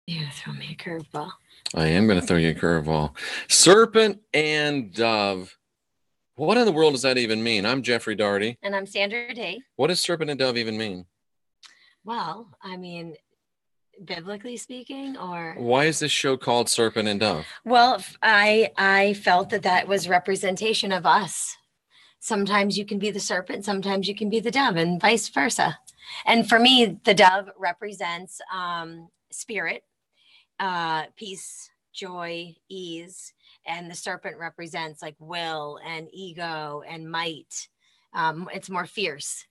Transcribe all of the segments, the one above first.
You throw me a curveball. I am going to throw you a curveball. Serpent and dove. What in the world does that even mean? I'm Jeffrey Daugherty. And I'm Sandra Day. What does serpent and dove even mean? Well, I mean, biblically speaking, or why is this show called Serpent and Dove? Well, I felt that was representation of us. Sometimes you can be the serpent, sometimes you can be the dove, and vice versa. And for me, the dove represents spirit, peace, joy, ease, and the serpent represents like will and ego and might. It's more fierce.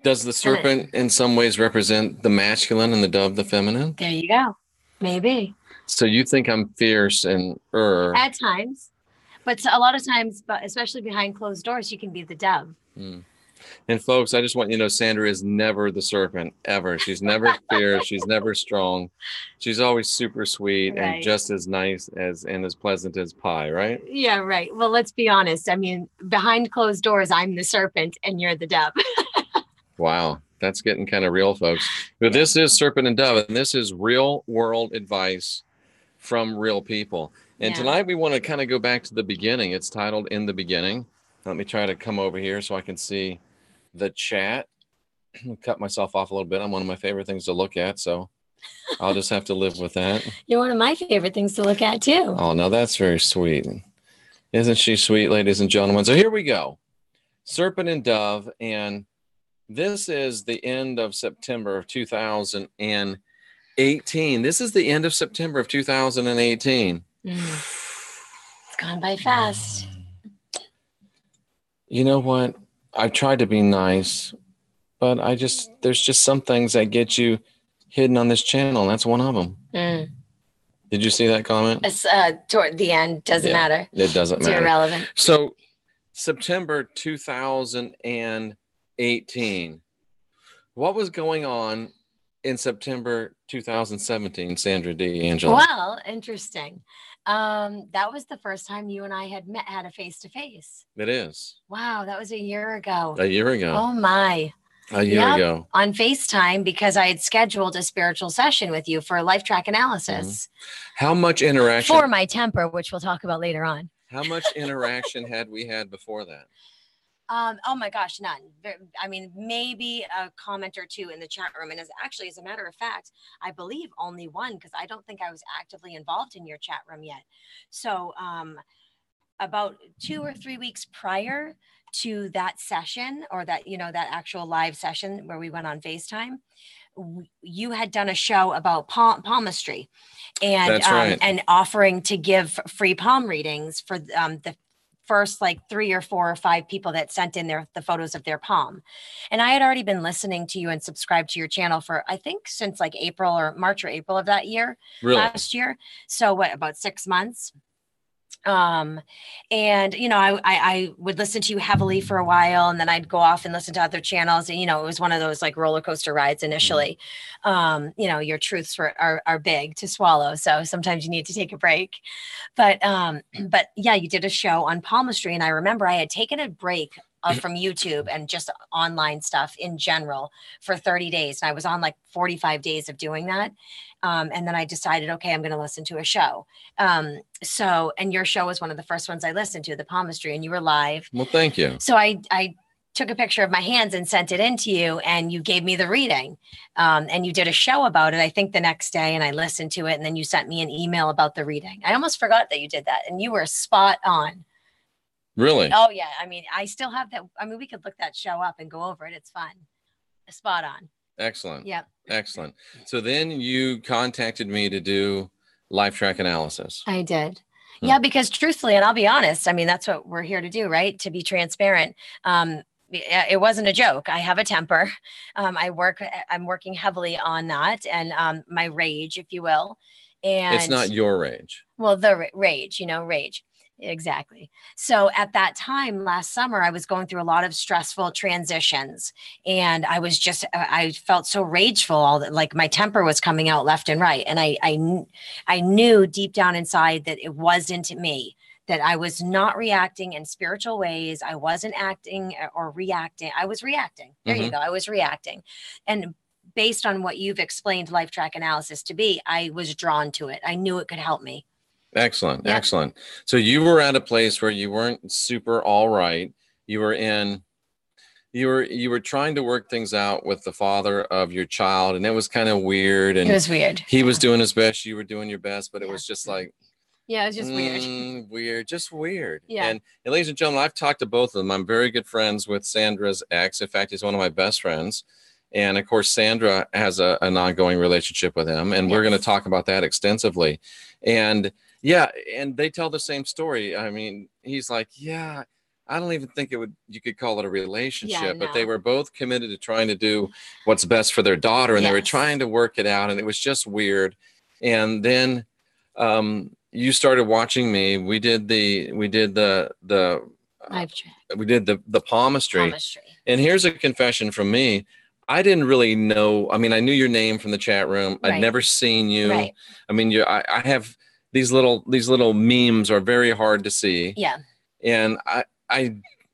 Does the serpent in some ways represent the masculine and the dove the feminine? There you go. Maybe. So you think I'm fierce and at times, but a lot of times, but especially behind closed doors, you can be the dove. And folks, I just want you to know Sandra is never the serpent, ever. She's never fierce. She's never strong. She's always super sweet and just as nice and as pleasant as pie, right? Yeah, right. Well, let's be honest. I mean, behind closed doors, I'm the serpent and you're the dove. Wow. That's getting kind of real, folks. But this is Serpent and Dove, and this is real world advice from real people. And tonight we want to kind of go back to the beginning. It's titled In the Beginning. Let me try to come over here so I can see the chat. I'll cut myself off a little bit. I'm one of my favorite things to look at, so I'll just have to live with that. You're one of my favorite things to look at, too. Oh, no, that's very sweet. Isn't she sweet, ladies and gentlemen? So here we go. Serpent and Dove, and this is the end of September of 2018. This is the end of September of 2018. It's gone by fast. You know what? I've tried to be nice, but there's just some things that get you hidden on this channel, and that's one of them. Did you see that comment? It's toward the end. Doesn't matter. It doesn't matter. It's irrelevant. So September 2018. What was going on in September 2017, Sandra D. Angela? Well, interesting. That was the first time you and I had a face-to-face. It is. Wow, that was a year ago. A year ago. Oh my. A year ago. On FaceTime, because I had scheduled a spiritual session with you for a LIFETRACK analysis. How much interaction? For my temper, which we'll talk about later on. How much interaction had we had before that? Oh my gosh, none. I mean, maybe a comment or two in the chat room. And as a matter of fact, I believe only one, because I don't think I was actively involved in your chat room yet. So about 2 or 3 weeks prior to that session, or that, that actual live session where we went on FaceTime, you had done a show about palmistry and, that's right. And offering to give free palm readings for the first like 3 or 4 or 5 people that sent in the photos of their palm. And I had already been listening to you and subscribed to your channel for, I think, since like March or April of that year, last year. So what, about 6 months? And, I would listen to you heavily for a while, and then I'd go off and listen to other channels. And, it was one of those like roller coaster rides initially. Your truths are big to swallow. So sometimes you need to take a break. But yeah, you did a show on palmistry. And I remember I had taken a break from YouTube and just online stuff in general for 30 days. And I was on like 45 days of doing that. And then I decided, okay, I'm going to listen to a show. And your show was one of the first ones I listened to, the palmistry, and you were live. Well, thank you. So I took a picture of my hands and sent it in to you, and you gave me the reading. And you did a show about it, I think the next day, and I listened to it. And then you sent me an email about the reading. I almost forgot that you did that, and you were spot on. Really? Oh yeah. I mean, I still have that. I mean, we could look that show up and go over it. It's fun. Spot on. Excellent. Yeah. Excellent. So then you contacted me to do LIFETRACK analysis. I did. Yeah, because truthfully, and I'll be honest, I mean, that's what we're here to do, right? To be transparent. It wasn't a joke. I have a temper. I'm working heavily on that, and my rage, if you will. And it's not your rage. Well, the rage, rage. Exactly. So at that time last summer, I was going through a lot of stressful transitions, and I felt so rageful, like my temper was coming out left and right. And I knew deep down inside that it wasn't me, that I was not reacting in spiritual ways. I wasn't acting or reacting. I was reacting. There you go. I was reacting. And based on what you've explained life track analysis to be, I was drawn to it. I knew it could help me. Excellent. Yep. Excellent. So you were at a place where you weren't super all right. You were in, you were trying to work things out with the father of your child, and it was kind of weird. And it was weird. He was doing his best. You were doing your best, but it was just like, yeah, it was just weird. Weird, just weird. Yeah. And ladies and gentlemen, I've talked to both of them. I'm very good friends with Sandra's ex. In fact, he's one of my best friends. And of course, Sandra has an ongoing relationship with him. And we're going to talk about that extensively. And yeah, and they tell the same story. I mean, he's like, yeah, I don't even think you could call it a relationship, but they were both committed to trying to do what's best for their daughter. And they were trying to work it out. And it was just weird. And then, you started watching me. We did the palmistry. And here's a confession from me. I didn't really know. I mean, I knew your name from the chat room. I'd never seen you. I mean, I have these little memes are very hard to see. Yeah. And I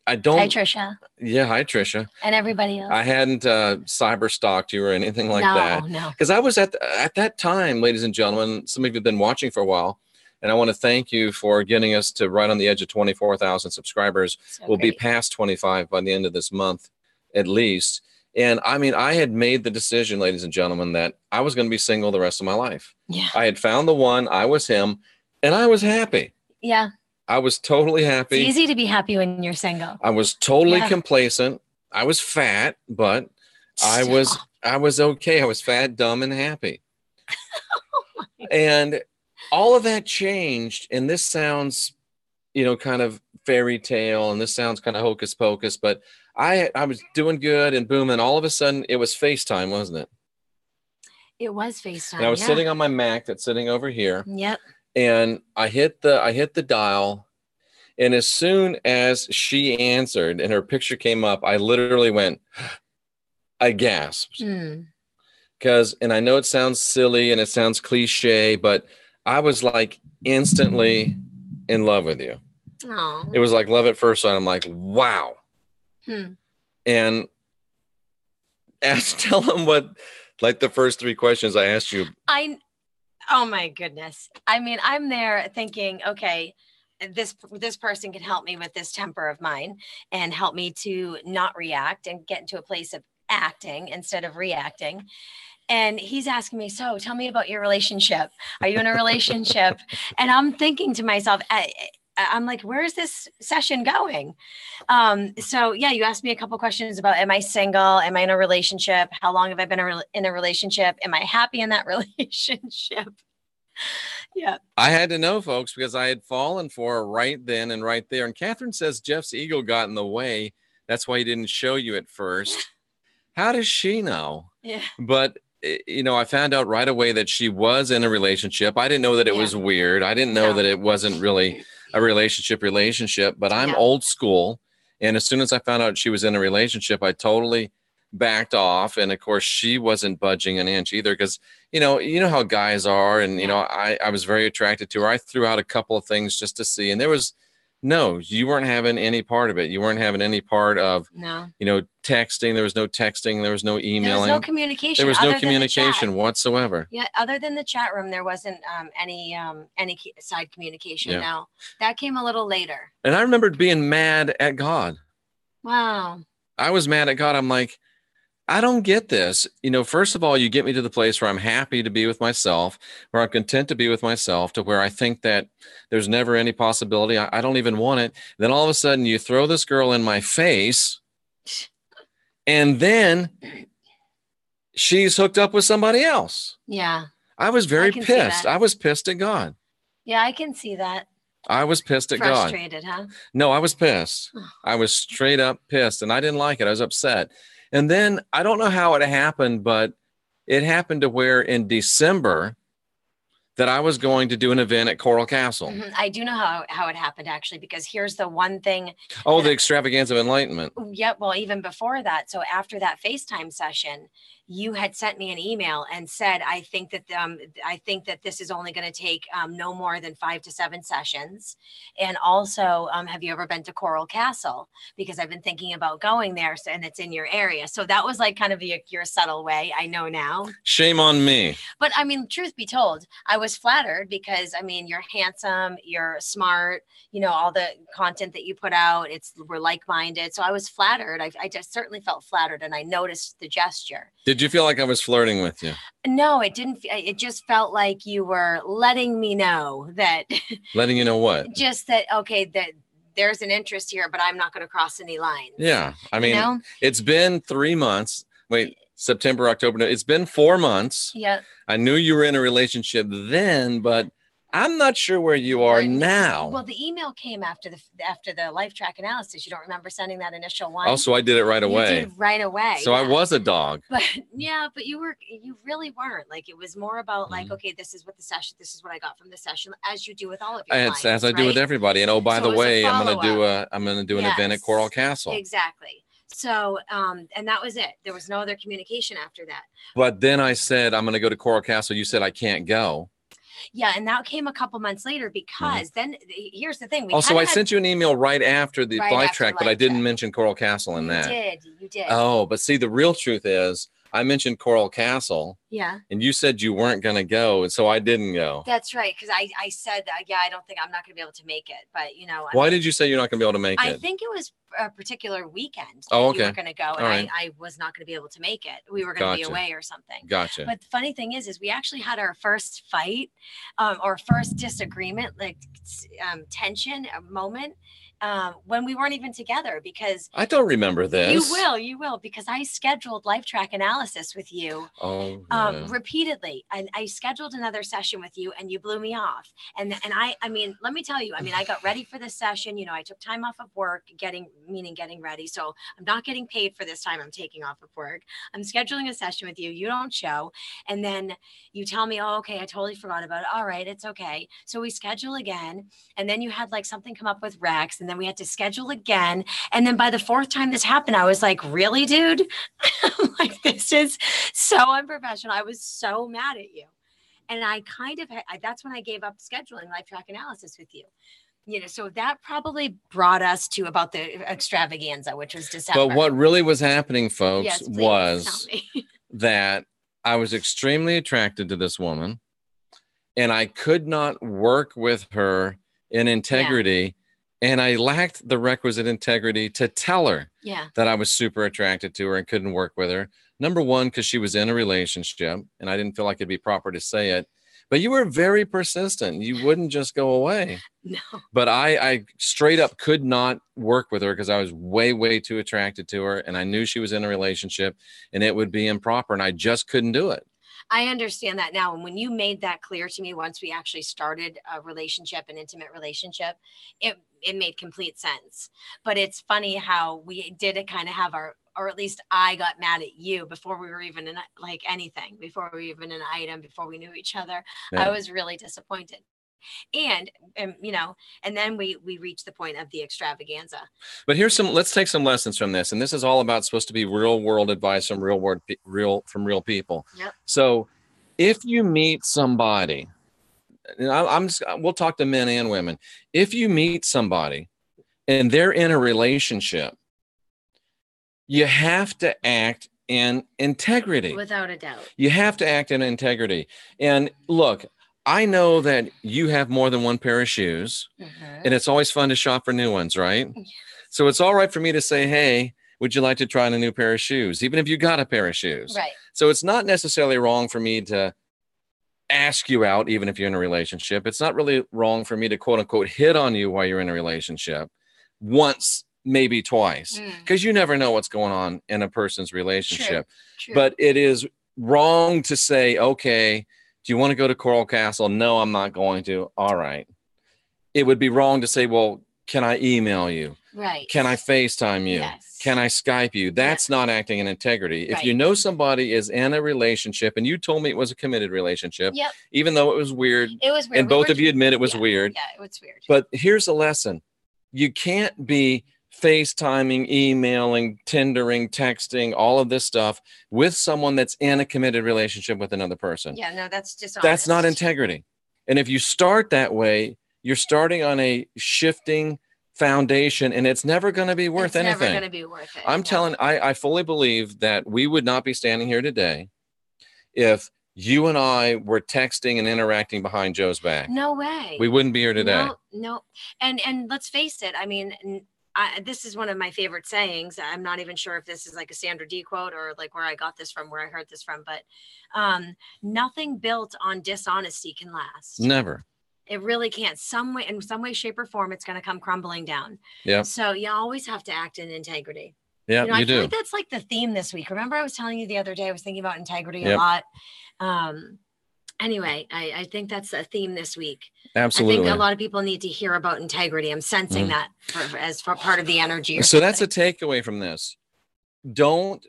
don't. Hi, Trisha. Yeah. Hi, Trisha. And everybody else. I hadn't cyber stalked you or anything like that. No. Because I was at that time, ladies and gentlemen, some of you have been watching for a while. And I want to thank you for getting us to right on the edge of 24,000 subscribers. We'll be past 25 by the end of this month, at least. And I mean, I had made the decision, ladies and gentlemen, that I was going to be single the rest of my life. Yeah. I had found the one. I was him, and I was happy. Yeah. I was totally happy. It's easy to be happy when you're single. I was totally complacent. I was fat, but I was okay. I was fat, dumb, and happy. And all of that changed, and this sounds, kind of fairy tale, and this sounds kind of hocus pocus, but I was doing good, and boom, and all of a sudden it was FaceTime, wasn't it? It was FaceTime. And I was sitting on my Mac that's sitting over here. Yep. And I hit the dial, and as soon as she answered and her picture came up, I literally went, I gasped. Because, and I know it sounds silly and it sounds cliche, but I was like instantly in love with you. Aww. It was like love at first sight. I'm like, wow. And tell them what, like the first three questions I asked you. Oh my goodness. I mean, I'm there thinking, okay, this person can help me with this temper of mine and help me to not react and get into a place of acting instead of reacting. And he's asking me, so tell me about your relationship. Are you in a relationship? And I'm thinking to myself, I'm like, where is this session going? So yeah, you asked me a couple questions about, am I single? Am I in a relationship? How long have I been in a relationship? Am I happy in that relationship? Yeah. I had to know, folks, because I had fallen for her right then and right there. And Catherine says Jeff's ego got in the way. That's why he didn't show you at first. How does she know? Yeah. But I found out right away that she was in a relationship. I didn't know that it was weird. I didn't know that it wasn't really a relationship, but I'm old school. And as soon as I found out she was in a relationship, I totally backed off. And of course, she wasn't budging an inch either, because, you know how guys are. And, I was very attracted to her. I threw out a couple of things just to see. And there was, no, you weren't having any part of it. You weren't having any part of, texting. There was no texting. There was no emailing. There was no communication. There was no communication whatsoever. Yeah. Other than the chat room, there wasn't any side communication. Now that came a little later. And I remembered being mad at God. Wow. I was mad at God. I'm like, I don't get this. First of all, you get me to the place where I'm happy to be with myself, where I'm content to be with myself, to where I think that there's never any possibility. I don't even want it. Then all of a sudden you throw this girl in my face, and then she's hooked up with somebody else. Yeah. I was very pissed. I was pissed at God. Yeah, I can see that. I was pissed at God. Frustrated, huh? No, I was pissed. I was straight up pissed, and I didn't like it. I was upset. And then I don't know how it happened, but it happened to where in December that I was going to do an event at Coral Castle. I do know how it happened, actually, because here's the one thing. Oh, the extravaganza of enlightenment. Yeah, well, even before that. So after that FaceTime session, you had sent me an email and said, I think that this is only going to take no more than 5 to 7 sessions. And also, have you ever been to Coral Castle? Because I've been thinking about going there, and it's in your area. So that was like kind of your subtle way. I know now. Shame on me. But I mean, truth be told, I was flattered because, I mean, you're handsome, you're smart, you know, all the content that you put out, we're like-minded. So I was flattered. I just certainly felt flattered, and I noticed the gesture. Did you feel like I was flirting with you? No, it didn't. It just felt like you were letting me know that. Letting you know what? Just that, okay, that there's an interest here, but I'm not going to cross any lines. Yeah. I mean, it's been 3 months. Wait, September, October. No, it's been 4 months. Yeah. I knew you were in a relationship then, but I'm not sure where you are now. Well, the email came after the LifeTrack analysis. You don't remember sending that initial one? Oh, so I did it right away. You did right away. So I was a dog. But yeah, but you really weren't. Like, it was more about like, okay, this is what I got from the session, as you do with all of your clients, as I do with everybody. And oh, by the way, I'm gonna do an event at Coral Castle. Exactly. So, and that was it. There was no other communication after that. But then I said, I'm going to go to Coral Castle. You said I can't go. Yeah, and that came a couple months later because then here's the thing. Also, I sent you an email right after the LifeTrack, but I didn't mention Coral Castle in that. You did. Oh, but see, the real truth is I mentioned Coral Castle. Yeah. And you said you weren't going to go, and so I didn't go. That's right, because I said, yeah, I don't think I'm not going to be able to make it. But, you know. Why did you say you're not going to be able to make it? I think it was a particular weekend. Oh, okay. You were going to go, and I was not going to be able to make it. We were going to be away or something. Gotcha. But the funny thing is we actually had our first fight, or first disagreement, like tension, a moment. When we weren't even together, because I don't remember this. You will, because I scheduled LifeTrack analysis with you repeatedly. And I scheduled another session with you, and you blew me off. And I mean, let me tell you, I mean, I got ready for this session. You know, I took time off of work, getting ready. So I'm not getting paid for this time I'm taking off of work. I'm scheduling a session with you. You don't show. And then you tell me, oh, okay, I totally forgot about it. All right, it's okay. So we schedule again. And then you had like something come up with Rex, and then we had to schedule again. And then by the 4th time this happened, I was like, really, dude? Like, this is so unprofessional. I was so mad at you. And I that's when I gave up scheduling LifeTrack analysis with you. You know, so that probably brought us to about the extravaganza, which was December. But what really was happening, folks, was that I was extremely attracted to this woman, and I could not work with her in integrity. And I lacked the requisite integrity to tell her that I was super attracted to her and couldn't work with her. Number one, because she was in a relationship, and I didn't feel like it'd be proper to say it. But you were very persistent. You wouldn't just go away. No. But I straight up could not work with her because I was way, way too attracted to her. And I knew she was in a relationship, and it would be improper. And I just couldn't do it. I understand that now. And when you made that clear to me, once we actually started a relationship, an intimate relationship, it made complete sense. But it's funny how we did kind of have or at least I got mad at you before we were even in like anything, before we were even an item, before we knew each other. Yeah. I was really disappointed. And you know, and then we reached the point of the extravaganza. But let's take some lessons from this. And this is all about supposed to be real world advice from real people. Yep. So if you meet somebody, and we'll talk to men and women. If you meet somebody and they're in a relationship, you have to act in integrity. Without a doubt. You have to act in integrity. And look, I know that you have more than one pair of shoes, and it's always fun to shop for new ones, right? So it's all right for me to say, hey, would you like to try on a new pair of shoes, even if you got a pair of shoes? Right. So it's not necessarily wrong for me to ask you out, even if you're in a relationship. It's not really wrong for me to, quote unquote, hit on you while you're in a relationship once, maybe twice, because you never know what's going on in a person's relationship. True. But it is wrong to say, okay, do you want to go to Coral Castle? No, I'm not going to. All right. It would be wrong to say, well, can I email you? Right. Can I FaceTime you? Yes. Can I Skype you? That's not acting in integrity. If you know somebody is in a relationship, and you told me it was a committed relationship, even though it was weird. It was weird. And both of you admit it was weird. Yeah, it was weird. But here's a lesson. You can't be FaceTiming, emailing, Tindering, texting, all of this stuff with someone that's in a committed relationship with another person. Yeah, no, that's dishonest. That's not integrity. And if you start that way, you're starting on a shifting foundation, and it's never going to be worth anything. It's never going to be worth it. I fully believe that we would not be standing here today if you and I were texting and interacting behind Joe's back. No way. We wouldn't be here today. No. And let's face it. I mean, this is one of my favorite sayings. I'm not even sure if this is like a Sandra D quote or like where I got this from, where I heard this from, but nothing built on dishonesty can last. Never. It really can't. In some way, shape, or form, it's going to come crumbling down. Yeah. So you always have to act in integrity. Yeah, I feel like that's like the theme this week. Remember, I was telling you the other day, I was thinking about integrity a lot. Anyway, I think that's a theme this week. Absolutely. I think a lot of people need to hear about integrity. I'm sensing that as part of the energy. So that's a takeaway from this. Don't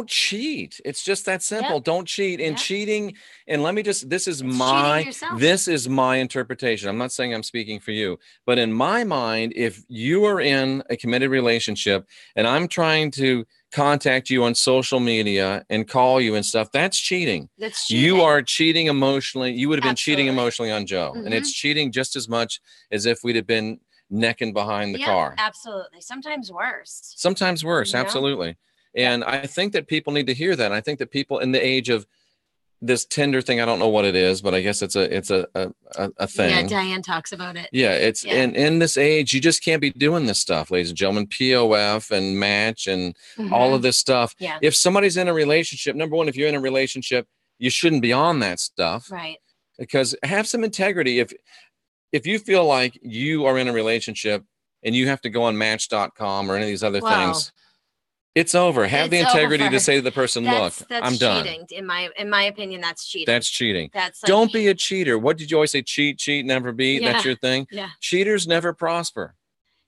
cheat. It's just that simple. Don't cheat. And cheating, and let me just, this is my interpretation. I'm not saying I'm speaking for you, but in my mind, if you are in a committed relationship and I'm trying to contact you on social media and call you and stuff, that's cheating. That's cheating. You are cheating emotionally. You would have been cheating emotionally on Joe. And it's cheating just as much as if we'd have been necking behind the car. Absolutely. Sometimes worse. Absolutely. And I think that people need to hear that. I think that people in the age of this Tinder thing, I don't know what it is, but I guess it's a thing. Yeah, Diane talks about it. Yeah, it's in this age, you just can't be doing this stuff, ladies and gentlemen. POF and Match and all of this stuff. Yeah. If somebody's in a relationship, number one, if you're in a relationship, you shouldn't be on that stuff. Right. Because have some integrity. If you feel like you are in a relationship and you have to go on Match.com or any of these other things, it's over. Have the integrity to say to the person, look, I'm done. Cheating. In my opinion, that's cheating. That's cheating. That's like, don't be a cheater. What did you always say? Cheat, never beat. Yeah. That's your thing. Yeah. Cheaters never prosper.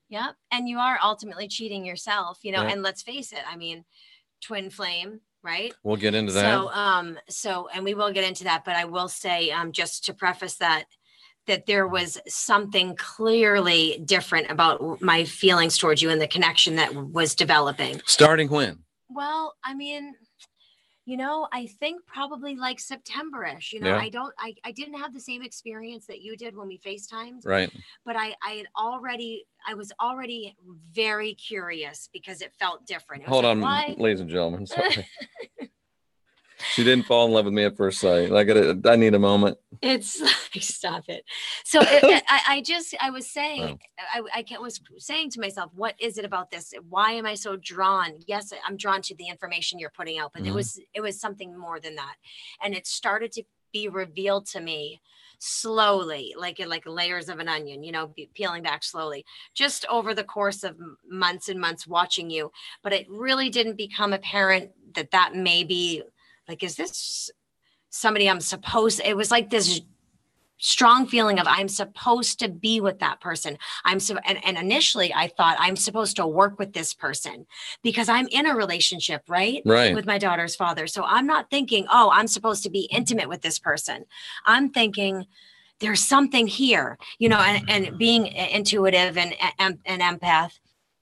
Yeah. And you are ultimately cheating yourself, and let's face it. I mean, twin flame, right? We'll get into that. And we will get into that, but I will say, just to preface that there was something clearly different about my feelings towards you and the connection that was developing. Starting when? Well, I mean, I think probably like September-ish. I didn't have the same experience that you did when we FaceTimed. Right. But I was already very curious because it felt different. Hold on, ladies and gentlemen. Sorry. She didn't fall in love with me at first sight. I need a moment. It's stop it. So I was saying, I was saying to myself, what is it about this? Why am I so drawn? Yes, I'm drawn to the information you're putting out, but it was something more than that. And it started to be revealed to me slowly, like layers of an onion, peeling back slowly, just over the course of months and months watching you. But it really didn't become apparent that may be like, is this somebody I'm supposed? It was like this strong feeling of I'm supposed to be with that person. And initially I thought I'm supposed to work with this person because I'm in a relationship, right? With my daughter's father. So I'm not thinking, oh, I'm supposed to be intimate with this person. I'm thinking there's something here, and being intuitive and empath,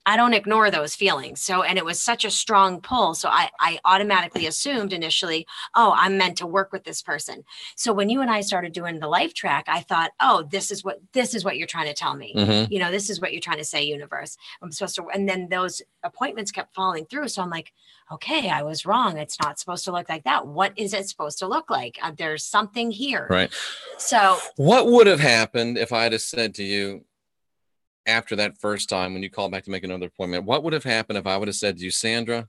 I don't ignore those feelings. So, and it was such a strong pull. So I automatically assumed initially, oh, I'm meant to work with this person. So when you and I started doing the life track, I thought, oh, this is what you're trying to tell me. This is what you're trying to say, universe. I'm supposed to, and then those appointments kept falling through. So I'm like, okay, I was wrong. It's not supposed to look like that. What is it supposed to look like? There's something here. Right. So what would have happened if I had said to you, after that first time, when you called back to make another appointment, what would have happened if I would have said to you, Sandra,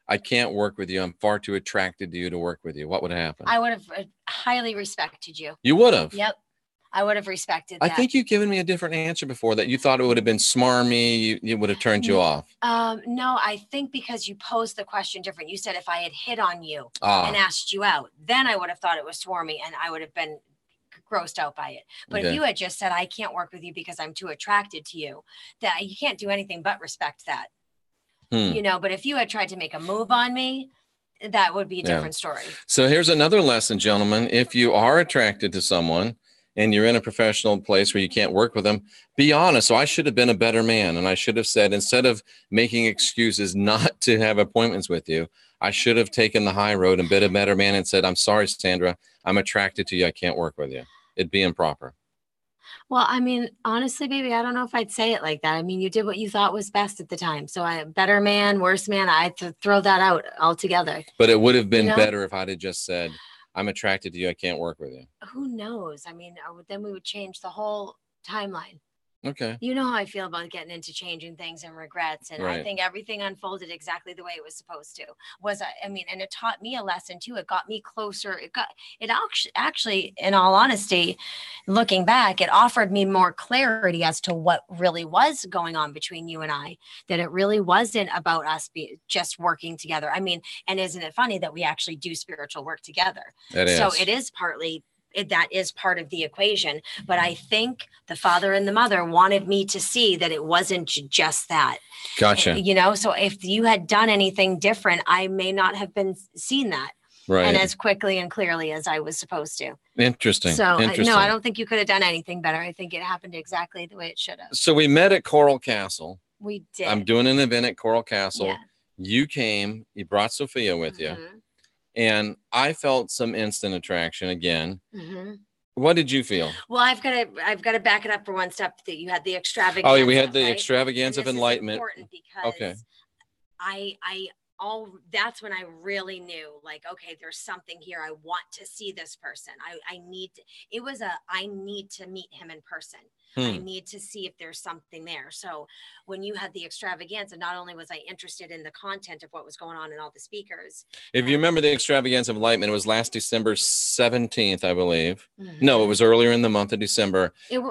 I can't work with you. I'm far too attracted to you to work with you. What would have happened? I would have highly respected you. You would have? Yep. I would have respected that. I think you've given me a different answer before, that you thought it would have been smarmy. You would have turned you off. No, I think because you posed the question different. You said if I had hit on you and asked you out, then I would have thought it was swarmy and I would have been grossed out by it. But if you had just said, I can't work with you because I'm too attracted to you, that you can't do anything but respect that. But if you had tried to make a move on me, that would be a different story. So here's another lesson, gentlemen. If you are attracted to someone and you're in a professional place where you can't work with them, be honest. So I should have been a better man. And I should have said, instead of making excuses not to have appointments with you, I should have taken the high road and been a better man and said, I'm sorry, Sandra, I'm attracted to you. I can't work with you. It'd be improper. Well, I mean, honestly, baby, I don't know if I'd say it like that. I mean, you did what you thought was best at the time. So better man, worse man, I throw that out altogether. But it would have been better if I'd have just said, I'm attracted to you. I can't work with you. Who knows? I mean, then we would change the whole timeline. Okay. You know how I feel about getting into changing things and regrets. And right. I think everything unfolded exactly the way it was supposed to. I mean, and it taught me a lesson too. It got me closer. It actually, in all honesty, looking back, it offered me more clarity as to what really was going on between you and I, that it really wasn't about us just working together. I mean, and isn't it funny that we actually do spiritual work together? It is. So it is partly that is part of the equation. But I think the father and the mother wanted me to see that it wasn't just that. Gotcha. You know, so if you had done anything different, I may not have been seen that. Right. And as quickly and clearly as I was supposed to. Interesting. So Interesting. no, I don't think you could have done anything better. I think it happened exactly the way it should have. So we met at Coral Castle. We did. I'm doing an event at Coral Castle. Yeah. You came, you brought Sophia with you. And I felt some instant attraction again. What did you feel? Well, I've got to back it up for one step. That you had the extravaganza. Oh, we had the extravaganza of enlightenment. Important because that's when I really knew, like, okay, there's something here. I want to see this person. I need to meet him in person. I need to see if there's something there. So when you had the extravaganza, not only was I interested in the content of what was going on in all the speakers. If you remember the extravaganza of enlightenment, it was last December 17th, I believe. No, it was earlier in the month of December. It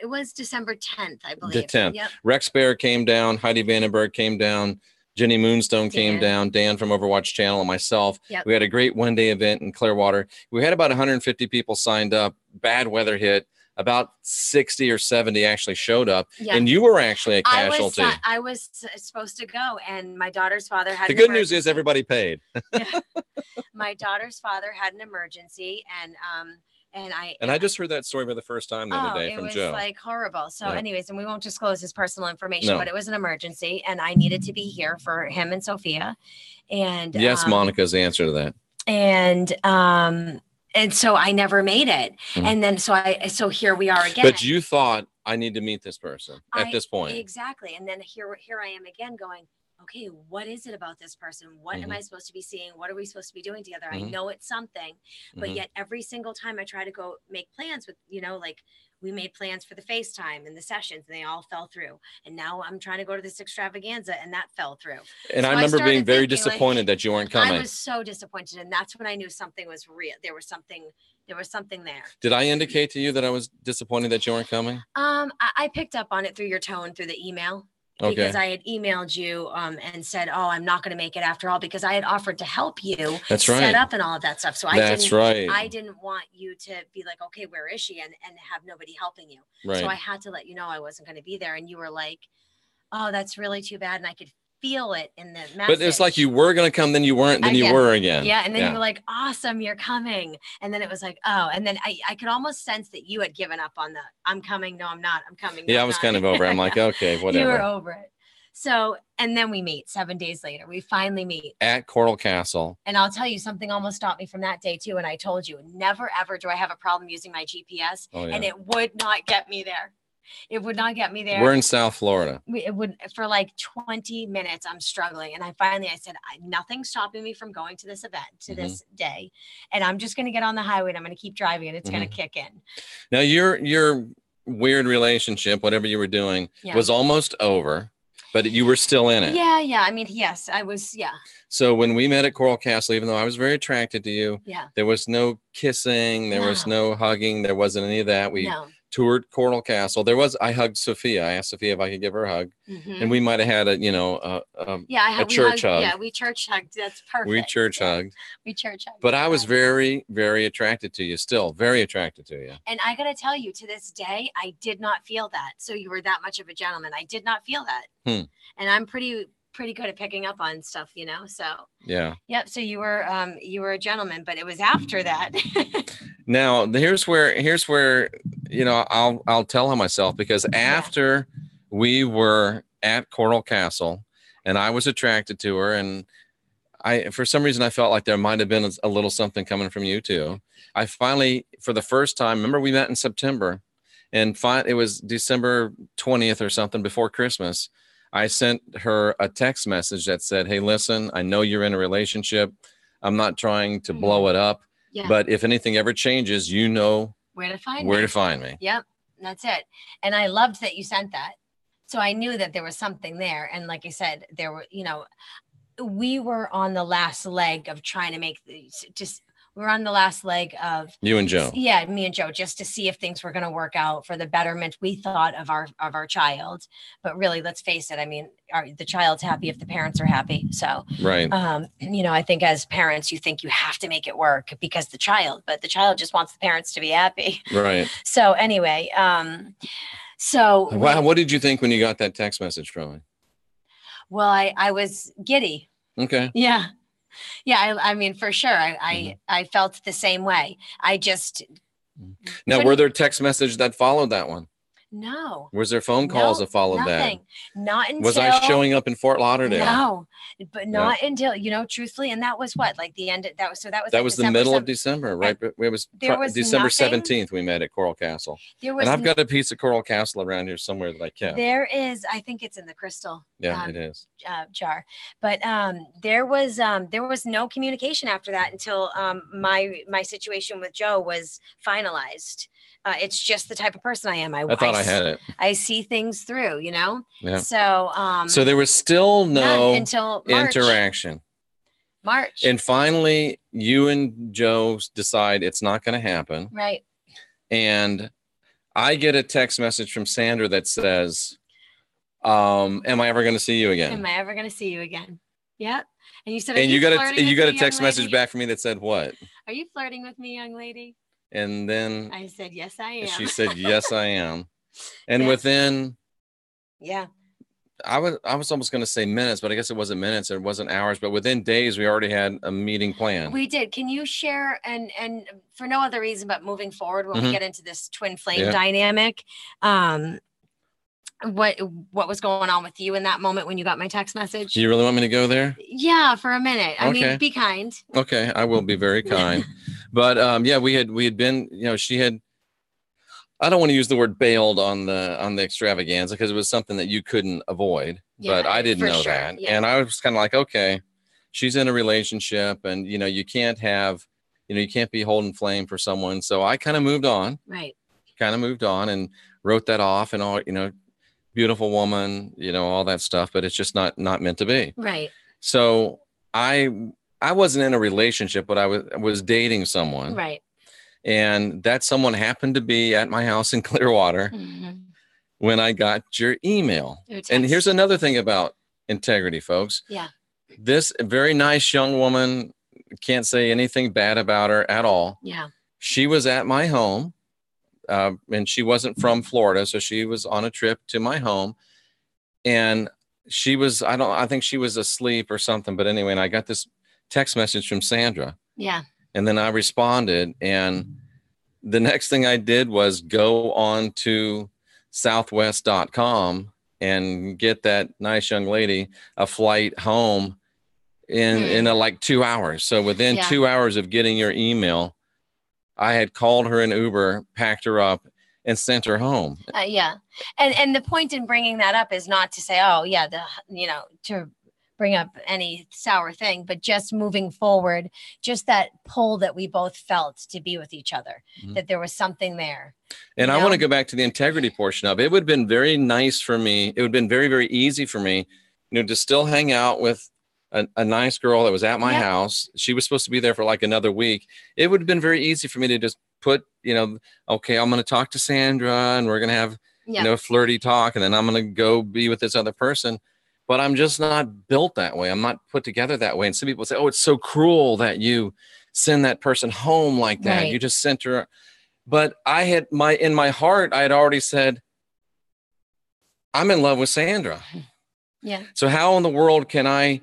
was December 10th, I believe. The 10th. Yep. Rex Bear came down. Heidi Vandenberg came down. Jenny Moonstone came down, Dan from Overwatch Channel, and myself. Yep. We had a great one-day event in Clearwater. We had about 150 people signed up. Bad weather hit. About 60 or 70 actually showed up. Yep. And you were actually a casualty. I was supposed to go, and my daughter's father had the good news is everybody paid. My daughter's father had an emergency, and I just heard that story for the first time the other day from Joe. It was like horrible. So anyways, and we won't disclose his personal information, but it was an emergency, and I needed to be here for him and Sophia. And yes, Monica's the answer to that. And so I never made it. And then so here we are again. But you thought, I need to meet this person at this point. Exactly. And then here I am again going, okay, what is it about this person? What am I supposed to be seeing? What are we supposed to be doing together? I know it's something, but yet every single time I try to go make plans with, like we made plans for the FaceTime and the sessions, and they all fell through. And now I'm trying to go to this extravaganza, and that fell through. And so I remember being very disappointed that you weren't coming. I was so disappointed. And that's when I knew something was real. There was something there. Did I indicate to you that I was disappointed that you weren't coming? I picked up on it through your tone, through the email. Because I had emailed you and said, oh, I'm not going to make it after all, because I had offered to help you set up and all of that stuff. So I didn't want you to be like, okay, where is she? And have nobody helping you. Right. So I had to let you know I wasn't going to be there. And you were like, oh, that's really too bad. And I could feel it in the message. But it's like you were going to come, then you weren't, then you were again. Yeah. And then you were like, awesome, you're coming. And then it was like, oh, and then I could almost sense that you had given up on the, I'm coming. No, I'm not. I'm coming. No, I was kind of over. I'm like, okay, whatever. You were over it. So, and then we meet 7 days later. We finally meet at Coral Castle. And I'll tell you, something almost stopped me from that day too. And I told you, never, ever do I have a problem using my GPS. And it would not get me there. It would not get me there. We're in South Florida. It would, for like 20 minutes, I'm struggling. And I said, nothing's stopping me from going to this event, to this day. And I'm just going to get on the highway and I'm going to keep driving and it's going to kick in. Now your weird relationship, whatever you were doing, was almost over, but you were still in it. Yeah. I mean, yes, I was. Yeah. So when we met at Coral Castle, even though I was very attracted to you, there was no kissing, there was no hugging, there wasn't any of that. We toured Coral Castle. I hugged Sophia. I asked Sophia if I could give her a hug, and we might have had a church hug. Yeah, we church hugged. That's perfect. We church hugged. We church hugged. But I was very, very attracted to you. Still very attracted to you. And I gotta tell you, to this day, I did not feel that. So you were that much of a gentleman. I did not feel that. And I'm pretty good at picking up on stuff, so yep. So you were a gentleman, but it was after that. Now here's where I'll tell on myself, because after we were at Coral Castle and I was attracted to her, and for some reason I felt like there might have been a little something coming from you too. I finally, for the first time, remember we met in September, and it was December 20th or something, before Christmas. I sent her a text message that said, "Hey, listen, I know you're in a relationship. I'm not trying to blow it up, but if anything ever changes, you know where to find me." Yep, that's it. And I loved that you sent that. So I knew that there was something there. And like I said, there were, we were on the last leg of trying to make we're on the last leg of you and Joe. Yeah, me and Joe, just to see if things were going to work out for the betterment, we thought, of our child. But really, let's face it. I mean, the child's happy if the parents are happy. So, right. I think as parents, you think you have to make it work because the child just wants the parents to be happy. Right. So anyway, wow, what did you think when you got that text message from me? Well, I was giddy. Okay. Yeah. Yeah, I mean, for sure. I felt the same way. Now, were there text messages that followed that one? No. Was there phone calls that followed nothing. that? Not until. Was I showing up in Fort Lauderdale? No, but not until, truthfully. And that was what, like the end. That was the middle of December, right? It was December 17th. We met at Coral Castle. And I've got a piece of Coral Castle around here somewhere that I kept. There is, I think it's in the crystal. Yeah, it is. Jar. But there was no communication after that until my situation with Joe was finalized. It's just the type of person I am. I thought I had it. I see things through, Yeah. So there was still no until interaction. March. And finally, you and Joe decide it's not going to happen. Right. And I get a text message from Sandra that says, am I ever going to see you again? Am I ever going to see you again? Yeah. And you said, and you got a text message back from me that said what? Are you flirting with me, young lady? And then I said, yes, I am. She said, yes, I am. And within, I was almost going to say minutes, but I guess it wasn't minutes. It wasn't hours, but within days, we already had a meeting planned. We did. Can you share, and for no other reason, but moving forward, when we get into this twin flame dynamic, what was going on with you in that moment when you got my text message? Do you really want me to go there? Yeah, for a minute. I mean, be kind. Okay, I will be very kind. But we had been, she had, I don't want to use the word bailed on the extravaganza because it was something that you couldn't avoid, but I didn't know that. Yeah. And I was kind of like, okay, she's in a relationship and, you can't have, you can't be holding flame for someone. So I kind of moved on. Right. Kind of moved on and wrote that off and all, beautiful woman, all that stuff, but it's just not meant to be. Right. So I wasn't in a relationship, but I was dating someone. Right. And that someone happened to be at my house in Clearwater when I got your email. And here's another thing about integrity, folks. Yeah. This very nice young woman, can't say anything bad about her at all. Yeah. She was at my home. And she wasn't from Florida, so she was on a trip to my home, and she was, I think she was asleep or something, but anyway, and I got this text message from Sandra. Yeah. And then I responded, and the next thing I did was go on to southwest.com and get that nice young lady a flight home in like 2 hours. So within 2 hours of getting your email, I had called her an Uber, packed her up, and sent her home. Yeah. And the point in bringing that up is not to say, to bring up any sour thing, but just moving forward, just that pull that we both felt to be with each other, that there was something there. And I want to go back to the integrity portion of it. It would have been very nice for me. It would have been very, very easy for me, to still hang out with a nice girl that was at my house. She was supposed to be there for like another week. It would have been very easy for me to just put, okay, I'm going to talk to Sandra and we're going to have, flirty talk. And then I'm going to go be with this other person. But I'm just not built that way. I'm not put together that way. And some people say, oh, it's so cruel that you send that person home like that. Right. You just sent her. But in my heart, I had already said, I'm in love with Sandra. Yeah. So how in the world can I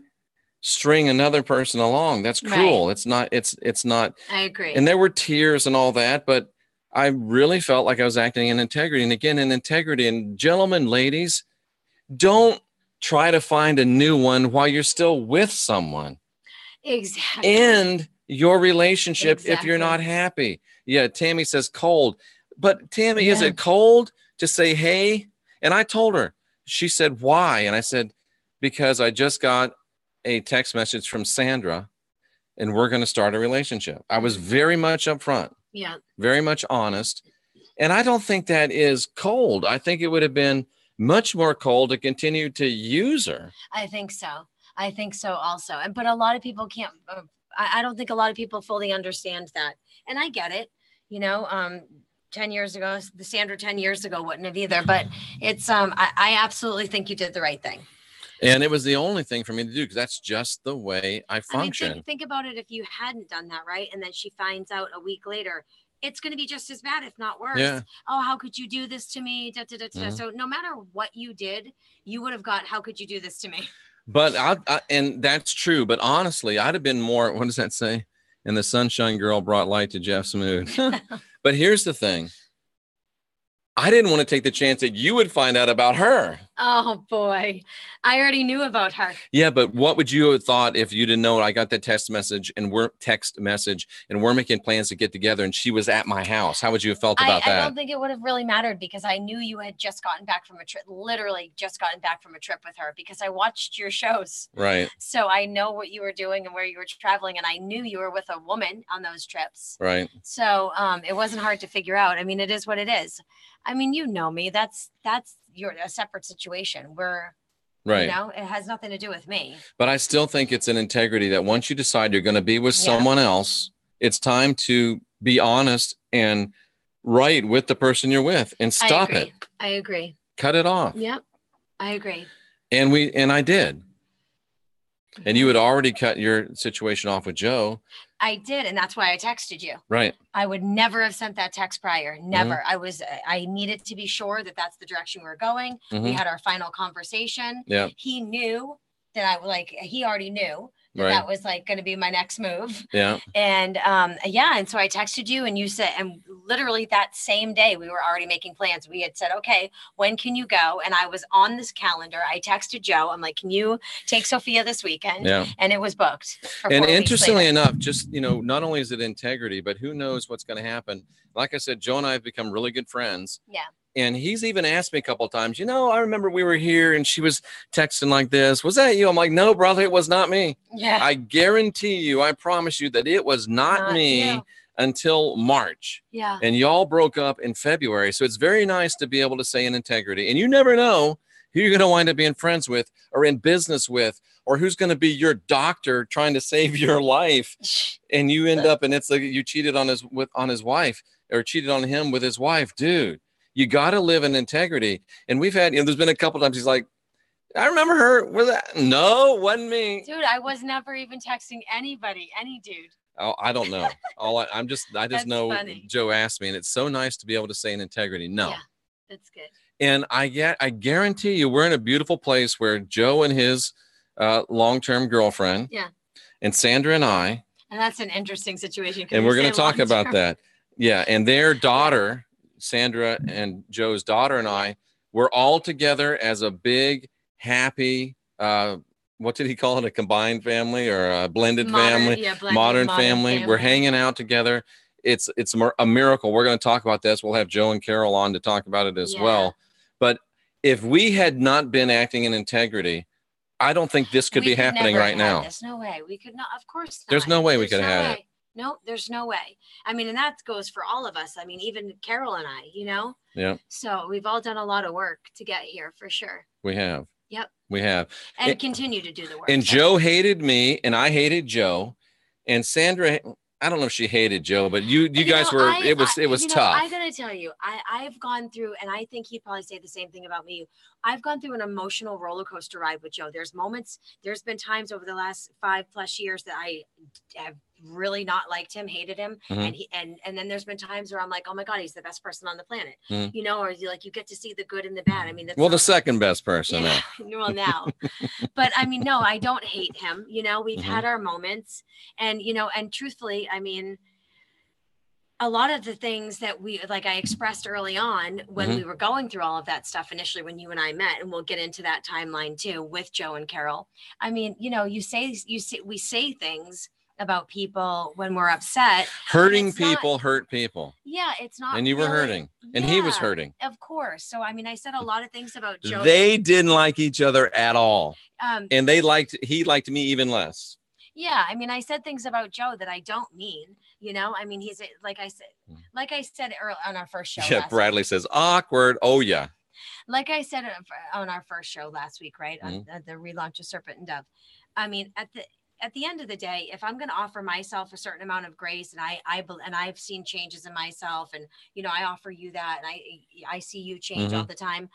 string another person along? That's cruel. Right. It's not. I agree. And there were tears and all that, but I really felt like I was acting in integrity. And again, in integrity, and gentlemen, ladies, don't try to find a new one while you're still with someone. Exactly. End your relationship if Exactly. you're not happy. Yeah, Tammy says cold. But Tammy, is it cold to say, hey? And I told her. She said, why? And I said, because I just got a text message from Sandra, and we're going to start a relationship. I was very much upfront. Yeah. Very much honest. And I don't think that is cold. I think it would have been much more cold to continue to use her. I think so. I think so also. But a lot of people can't, I don't think a lot of people fully understand that. And I get it, 10 years ago, the Sandra 10 years ago wouldn't have either, but it's, I absolutely think you did the right thing. And it was the only thing for me to do, because that's just the way I function. I mean, think about it. If you hadn't done that, right? And then she finds out a week later, it's going to be just as bad, if not worse. Yeah. Oh, how could you do this to me? Da, da, da, da. So no matter what you did, you would have got, how could you do this to me? But and that's true. But honestly, I'd have been more, what does that say? And the sunshine girl brought light to Jeff's mood. But here's the thing. I didn't want to take the chance that you would find out about her. Oh, boy. I already knew about her. Yeah, but what would you have thought if you didn't know I got that text message and we're making plans to get together and she was at my house? How would you have felt about that? I don't think it would have really mattered, because I knew you had just gotten back from a trip, literally just gotten back from a trip with her, because I watched your shows. Right. So I know what you were doing and where you were traveling, and I knew you were with a woman on those trips. Right. So it wasn't hard to figure out. I mean, it is what it is. I mean, you know me. That's you're a separate situation. We're right. It has nothing to do with me. But I still think it's an integrity that once you decide you're going to be with someone else, it's time to be honest and right with the person you're with, and stop it. I agree. Cut it off. Yep. I agree. And I did. And you had already cut your situation off with Joe. I did. And that's why I texted you. Right. I would never have sent that text prior. Never. I needed to be sure that that's the direction we were going. We had our final conversation. Yeah. He knew that he already knew that was like going to be my next move. Yeah. And and so I texted you, and you said, and literally that same day we were already making plans. We had said, okay, when can you go? And I was on this calendar. I texted Joe. I'm like, can you take Sophia this weekend? Yeah. And it was booked. And interestingly enough, just, not only is it integrity, but who knows what's going to happen. Like I said, Joe and I have become really good friends. Yeah. And he's even asked me a couple of times, I remember we were here and she was texting like this. Was that you? I'm like, no, brother, it was not me. Yeah. I guarantee you, I promise you that it was not me until March. Yeah. And y'all broke up in February. So it's very nice to be able to say in integrity. And you never know who you're going to wind up being friends with or in business with, or who's going to be your doctor trying to save your life. And you end up, and it's like you cheated on his wife, or cheated on him with his wife. Dude, you got to live in integrity. And we've had, there's been a couple times he's like, I remember her. Was that? No, wasn't me. Dude, I was never even texting anybody, any dude. Oh, I don't know. I just know funny. Joe asked me, and it's so nice to be able to say in integrity. No. Yeah, that's good. And I guarantee you, we're in a beautiful place where Joe and his long-term girlfriend, and Sandra and I, and that's an interesting situation. And we're going to talk about that. Yeah, and their daughter, Sandra and Joe's daughter, and I, we're all together as a big, happy. What did he call it? A combined family or a blended family? Yeah, modern family. We're hanging out together. It's a miracle. We're going to talk about this. We'll have Joe and Carol on to talk about it as well. But if we had not been acting in integrity, I don't think this could be happening right now. There's no way. We could not. Of course not. There's no way we could have had it. No, there's no way. I mean, and that goes for all of us. I mean, even Carol and I, Yeah. So we've all done a lot of work to get here for sure. We have. Yep. We have. And continue to do the work. And Joe hated me and I hated Joe. And Sandra, I don't know if she hated Joe, but you guys were, it was tough. I gotta tell you, I've gone through, and I think he'd probably say the same thing about me. I've gone through an emotional roller coaster ride with Joe. There's been times over the last 5+ years that I have really not liked him, hated him. And then there's been times where I'm like, oh my God, he's the best person on the planet. Or you get to see the good and the bad. I mean, that's the second best person. Yeah, well, now, but I mean, no, I don't hate him. We've had our moments, and, and truthfully, I mean, a lot of the things that like I expressed early on when we were going through all of that stuff initially, when you and I met, and we'll get into that timeline too with Joe and Carol. I mean, you know, we say things about people when we're upset. Hurting people hurt people. Yeah, it's not. And you were hurting, and he was hurting. Of course. So, I mean, I said a lot of things about Joe. They didn't like each other at all. And he liked me even less. Yeah, I mean, I said things about Joe that I don't mean, you know. I mean, he's like I said earlier on our first show. Yeah, Bradley says awkward. Oh yeah. Like I said on our first show last week, right? On the relaunch of Serpent and Dove. I mean, at the end of the day, if I'm going to offer myself a certain amount of grace, and I've seen changes in myself, and you know, I offer you that, and I see you change all the time.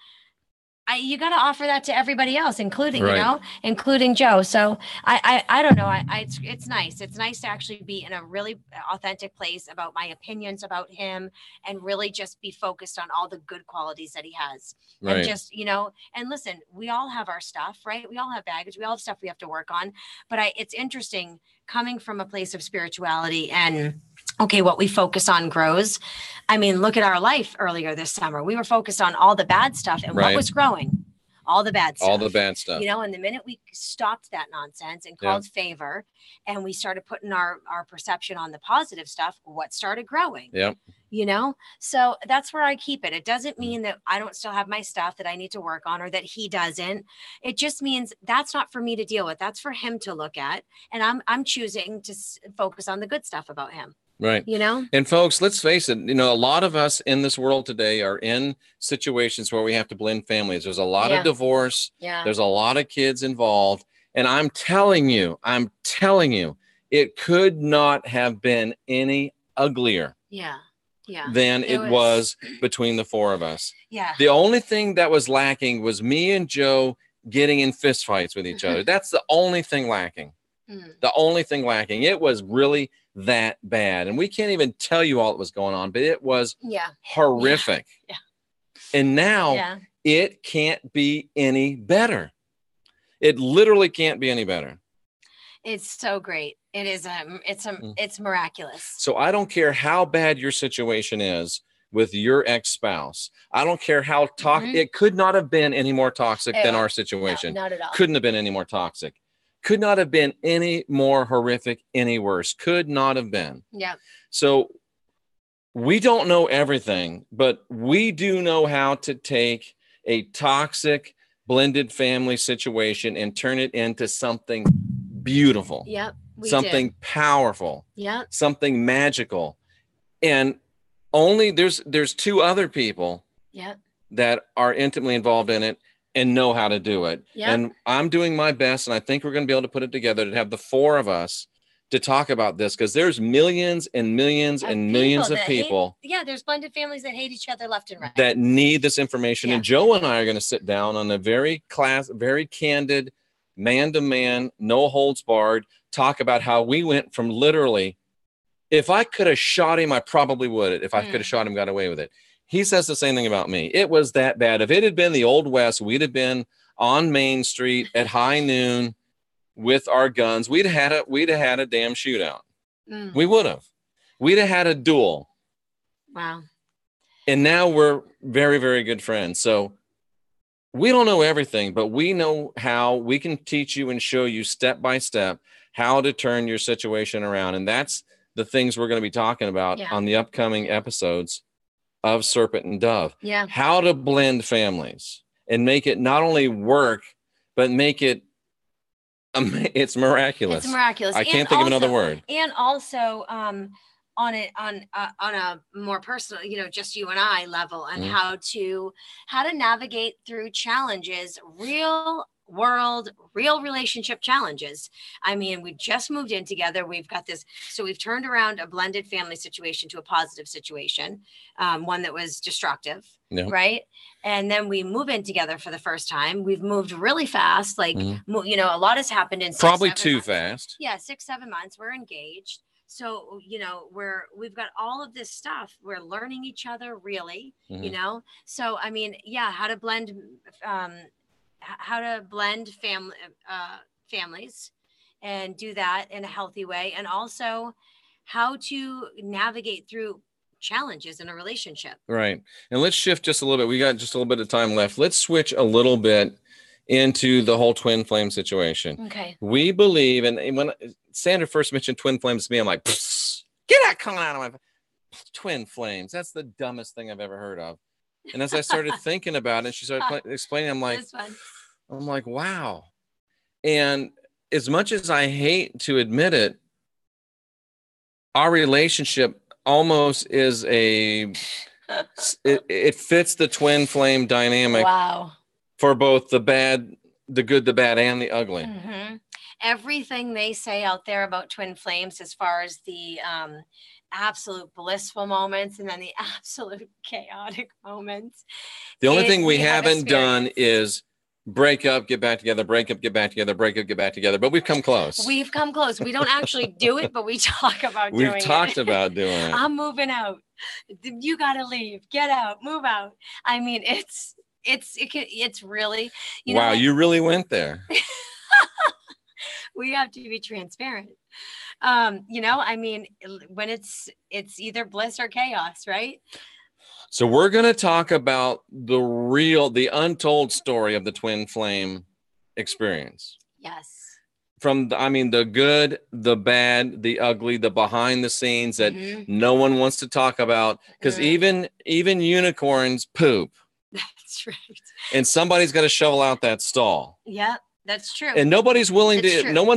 You got to offer that to everybody else, including, you know, including Joe. So I don't know. It's nice. It's nice to actually be in a really authentic place about my opinions about him, and really just be focused on all the good qualities that he has. And just, you know, and listen, we all have our stuff, right? We all have baggage. We all have stuff we have to work on. But it's interesting coming from a place of spirituality and, okay, what we focus on grows. I mean, look at our life earlier this summer. We were focused on all the bad stuff, and what was growing? All the bad stuff. All the bad stuff. You know, and the minute we stopped that nonsense and called favor, and we started putting our perception on the positive stuff, what started growing? Yep. You know, so that's where I keep it. It doesn't mean that I don't still have my stuff that I need to work on, or that he doesn't. It just means that's not for me to deal with. That's for him to look at. And I'm choosing to focus on the good stuff about him. Right. You know, and folks, let's face it, you know, a lot of us in this world today are in situations where we have to blend families. There's a lot of divorce. Yeah. There's a lot of kids involved. And I'm telling you, it could not have been any uglier. Yeah. Yeah. Than it was between the four of us. Yeah. The only thing that was lacking was me and Joe getting in fistfights with each other. That's the only thing lacking. The only thing lacking. It was really that bad. And we can't even tell you all that was going on, but it was horrific. Yeah. And now it can't be any better. It literally can't be any better. It's so great. It is. It's miraculous. So I don't care how bad your situation is with your ex-spouse. I don't care how toxic. It could not have been any more toxic than our situation. No, not at all. Couldn't have been any more toxic. Could not have been any more horrific, any worse. Could not have been. Yeah. So we don't know everything, but we do know how to take a toxic blended family situation and turn it into something beautiful. Yep. Something powerful. Yeah. Something magical. And only there's two other people that are intimately involved in it and know how to do it. Yep. And I'm doing my best, and I think we're going to be able to put it together to have the four of us to talk about this, because there's millions and millions and millions of people. There's blended families that hate each other left and right. That need this information. And Joe and I are going to sit down on a very candid, man-to-man, no holds barred, talk about how we went from literally, if I could have shot him, I probably would. If I could have shot him, got away with it. He says the same thing about me. It was that bad. If it had been the Old West, we'd have been on Main Street at high noon with our guns. We'd have had a damn shootout. We would have. We'd have had a duel. Wow. And now we're very, very good friends. So we don't know everything, but we know how we can teach you and show you step by step how to turn your situation around. And that's the things we're going to be talking about on the upcoming episodes of Serpent and Dove. Yeah. How to blend families and make it not only work, but make it, it's miraculous. It's miraculous. I can't think of another word. And also on a more personal, you know, just you and I level, on how to navigate through challenges, real relationship challenges. I mean, we just moved in together. We've got this. So we've turned around a blended family situation to a positive situation, one that was destructive. Yeah. Right. And then we move in together for the first time. We've moved really fast. Like, you know, a lot has happened in probably too fast. Yeah. 6-7 months. We're engaged. So, you know, we've got all of this stuff. We're learning each other really, you know? So, I mean, how to blend, families and do that in a healthy way. And also how to navigate through challenges in a relationship. Right. And let's shift just a little bit. We got just a little bit of time left. Let's switch a little bit into the whole twin flame situation. Okay. We believe, and when Sandra first mentioned twin flames to me, I'm like, get that coming out of my twin flames. That's the dumbest thing I've ever heard of. And as I started thinking about it, she started explaining, I'm like, wow. And as much as I hate to admit it, our relationship almost is it fits the twin flame dynamic. Wow. For both the bad, the good, the bad, and the ugly. Mm-hmm. Everything they say out there about twin flames, as far as the absolute blissful moments and then the absolute chaotic moments. The only thing we haven't done is break up, get back together, break up, get back together, break up, get back together. But we've come close. We've come close. We don't actually do it, but we talk about doing it. We've talked about doing it. I'm moving out. You got to leave. Get out. Move out. I mean, it's really, wow, you really went there. We have to be transparent. I mean, when it's either bliss or chaos, right? So we're going to talk about the untold story of the twin flame experience. Yes. From the good, the bad, the ugly, the behind the scenes that no one wants to talk about, because even unicorns poop. That's right. And somebody's got to shovel out that stall. Yeah, that's true. And no one's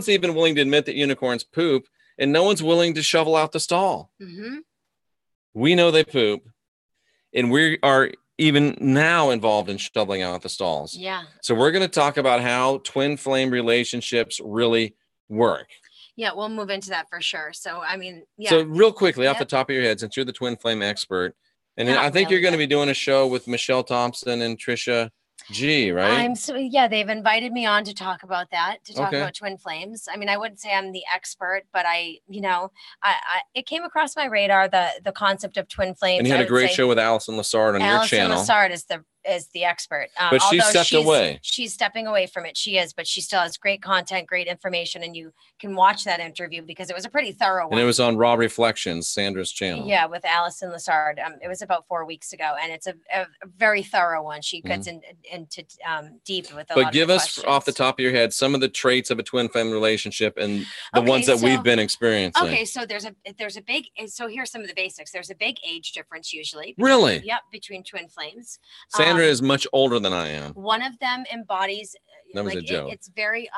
even willing to admit that unicorns poop, and no one's willing to shovel out the stall. Mm-hmm. We know they poop, and we are even now involved in shoveling out the stalls. Yeah. So we're going to talk about how twin flame relationships really work. Yeah, we'll move into that for sure. So, I mean, yeah. So real quickly, off the top of your head, since you're the twin flame expert, and I think you're going to be doing a show with Michelle Thompson and Trisha G, right? They've invited me on to talk about that, about twin flames. I mean, I wouldn't say I'm the expert, but it came across my radar, the concept of twin flames. And you had a great show with Allison Lassard on your channel. Allison Lassard is the expert. But she stepped away. She's stepping away from it. She is, but she still has great content, great information, and you can watch that interview because it was a pretty thorough one. And it was on Raw Reflections, Sandra's channel. Yeah, with Allison Lassard. It was about 4 weeks ago, and it's a very thorough one. She gets into deep with a lot of questions. But give us off the top of your head some of the traits of a twin flame relationship and the ones that we've been experiencing. Okay, so there's a big. So here's some of the basics. There's a big age difference usually. Really? Yep, between twin flames. Sandra is much older than I am. One of them embodies. That was a joke. It's very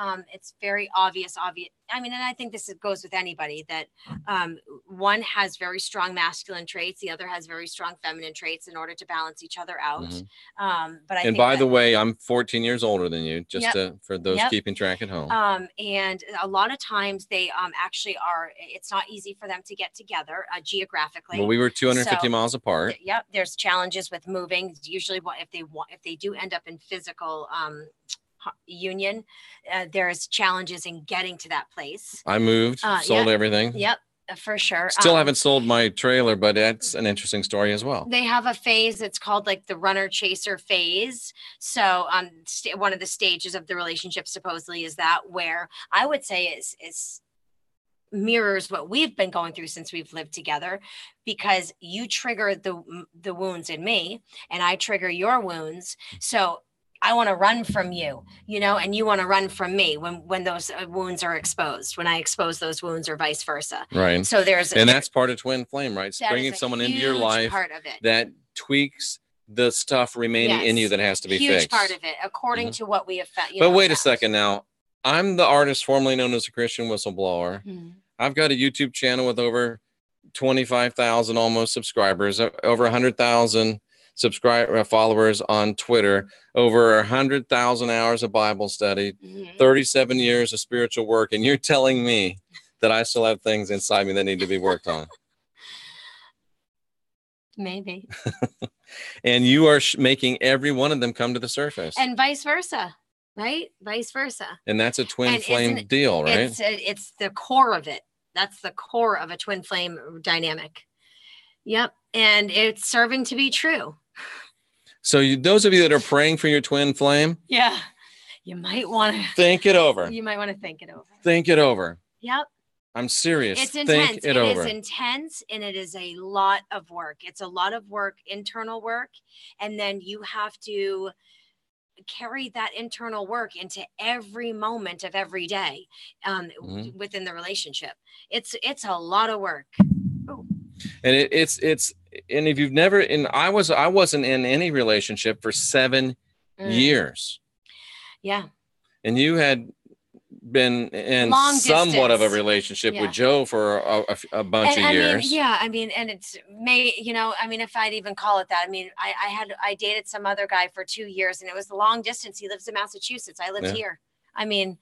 obvious. I mean, and I think this goes with anybody that one has very strong masculine traits, the other has very strong feminine traits in order to balance each other out. But by the way, I'm 14 years older than you, just for those keeping track at home. And a lot of times they actually are. It's not easy for them to get together geographically. Well, we were 250 miles apart. Yep. There's challenges with moving. Usually, if they do end up in physical union, there's challenges in getting to that place. I moved, sold everything. Yep, for sure. Still haven't sold my trailer, but that's an interesting story as well. They have a phase that's called like the runner chaser phase. So one of the stages of the relationship supposedly is that, where I would say is mirrors what we've been going through since we've lived together, because you trigger the wounds in me and I trigger your wounds. So I want to run from you, and you want to run from me when those wounds are exposed, when I expose those wounds, or vice versa. Right. So that's part of twin flame, right? Bringing someone into your life part of it that tweaks the stuff remaining in you that has to be fixed. Huge part of it, according to what we have found. But wait a second now. I'm the artist formerly known as a Christian whistleblower. I've got a YouTube channel with over 25,000 almost subscribers, over 100,000 followers on Twitter, over 100,000 hours of Bible study, 37 years of spiritual work, and you're telling me that I still have things inside me that need to be worked on? Maybe. And you are making every one of them come to the surface, and vice versa, right? Vice versa. And that's a twin flame deal, right? It's the core of it. That's the core of a twin flame dynamic. Yep. And it's serving to be true. So those of you that are praying for your twin flame, you might want to think it over. You might want to think it over. Think it over. Yep. I'm serious. It's intense. Think it over. Is intense, and it is a lot of work. It's a lot of work, internal work, and then you have to carry that internal work into every moment of every day within the relationship. It's a lot of work. Ooh. And it's and if you've never, and I wasn't in any relationship for 7 years. Yeah. And you had been in Long somewhat distance. of a relationship with Joe for a bunch of years. And it's if I'd even call it that, I dated some other guy for 2 years, and it was long distance. He lives in Massachusetts. I lived here.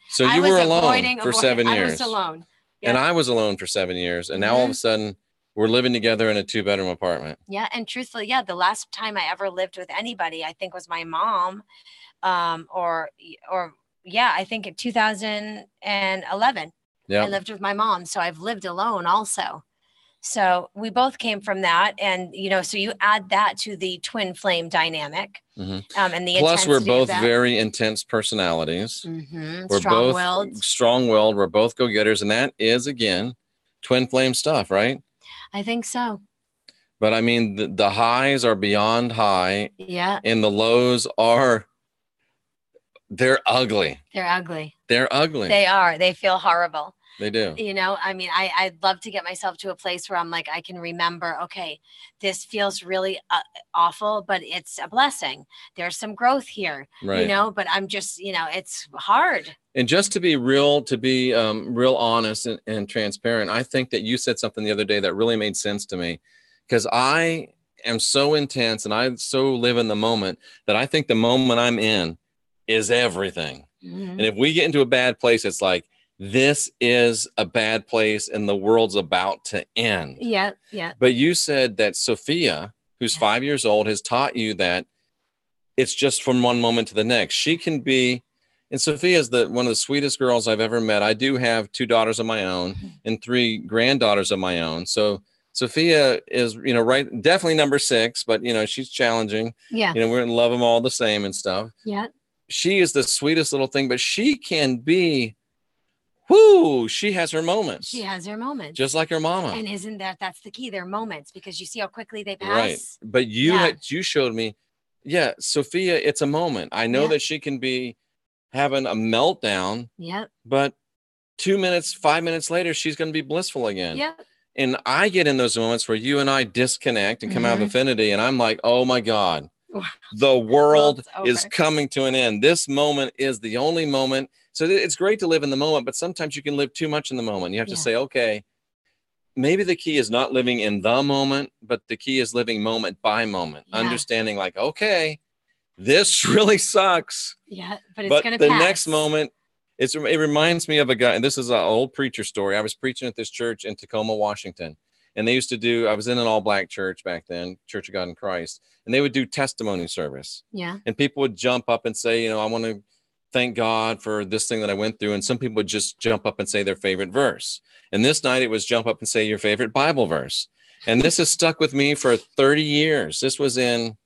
So you were alone for 7 years. I was alone. Yeah. And I was alone for 7 years. And now all of a sudden we're living together in a 2-bedroom apartment. Yeah. And truthfully, the last time I ever lived with anybody, I think was my mom, I think in 2011, I lived with my mom. So I've lived alone also. So we both came from that. And, so you add that to the twin flame dynamic. And the plus we're both very intense personalities. We're both strong-willed. We're both go-getters. And that is, again, twin flame stuff, right? I think so. But the highs are beyond high. Yeah. And the lows are... They're ugly. They're ugly. They're ugly. They are. They feel horrible. They do. I'd love to get myself to a place where I'm like, I can remember, okay, this feels really awful, but it's a blessing. There's some growth here, right. But I'm just, it's hard. And just to be real, real honest and transparent, I think that you said something the other day that really made sense to me, because I am so intense and I so live in the moment that I think the moment I'm in is everything. And if we get into a bad place, it's like, this is a bad place and the world's about to end. Yeah. Yeah. But you said that Sophia, who's 5 years old, has taught you that it's just from one moment to the next. She can be, and Sophia is one of the sweetest girls I've ever met. I do have 2 daughters of my own and 3 granddaughters of my own. So Sophia is, right, definitely number 6, but she's challenging. Yeah. We're going to love them all the same and stuff. Yeah. She is the sweetest little thing, but she can be, she has her moments. She has her moments. Just like her mama. And isn't that's the key? They're moments, because you see how quickly they pass. Right. But you showed me, Sophia, it's a moment. I know that she can be having a meltdown. Yeah. But 2 minutes, 5 minutes later, she's going to be blissful again. Yeah. And I get in those moments where you and I disconnect and come out of affinity. And I'm like, oh my God. The world is coming to an end. This moment is the only moment. So it's great to live in the moment, but sometimes you can live too much in the moment. You have to say, okay, maybe the key is not living in the moment, but the key is living moment by moment, understanding like, okay, this really sucks. Yeah, but it's going to pass. The next moment, it reminds me of a guy, and this is an old preacher story. I was preaching at this church in Tacoma, Washington. And they used to do, I was in an all-black church back then, Church of God in Christ, and they would do testimony service. Yeah. And people would jump up and say, I want to thank God for this thing that I went through. And some people would just jump up and say their favorite verse. And this night it was jump up and say your favorite Bible verse. And this has stuck with me for 30 years. This was in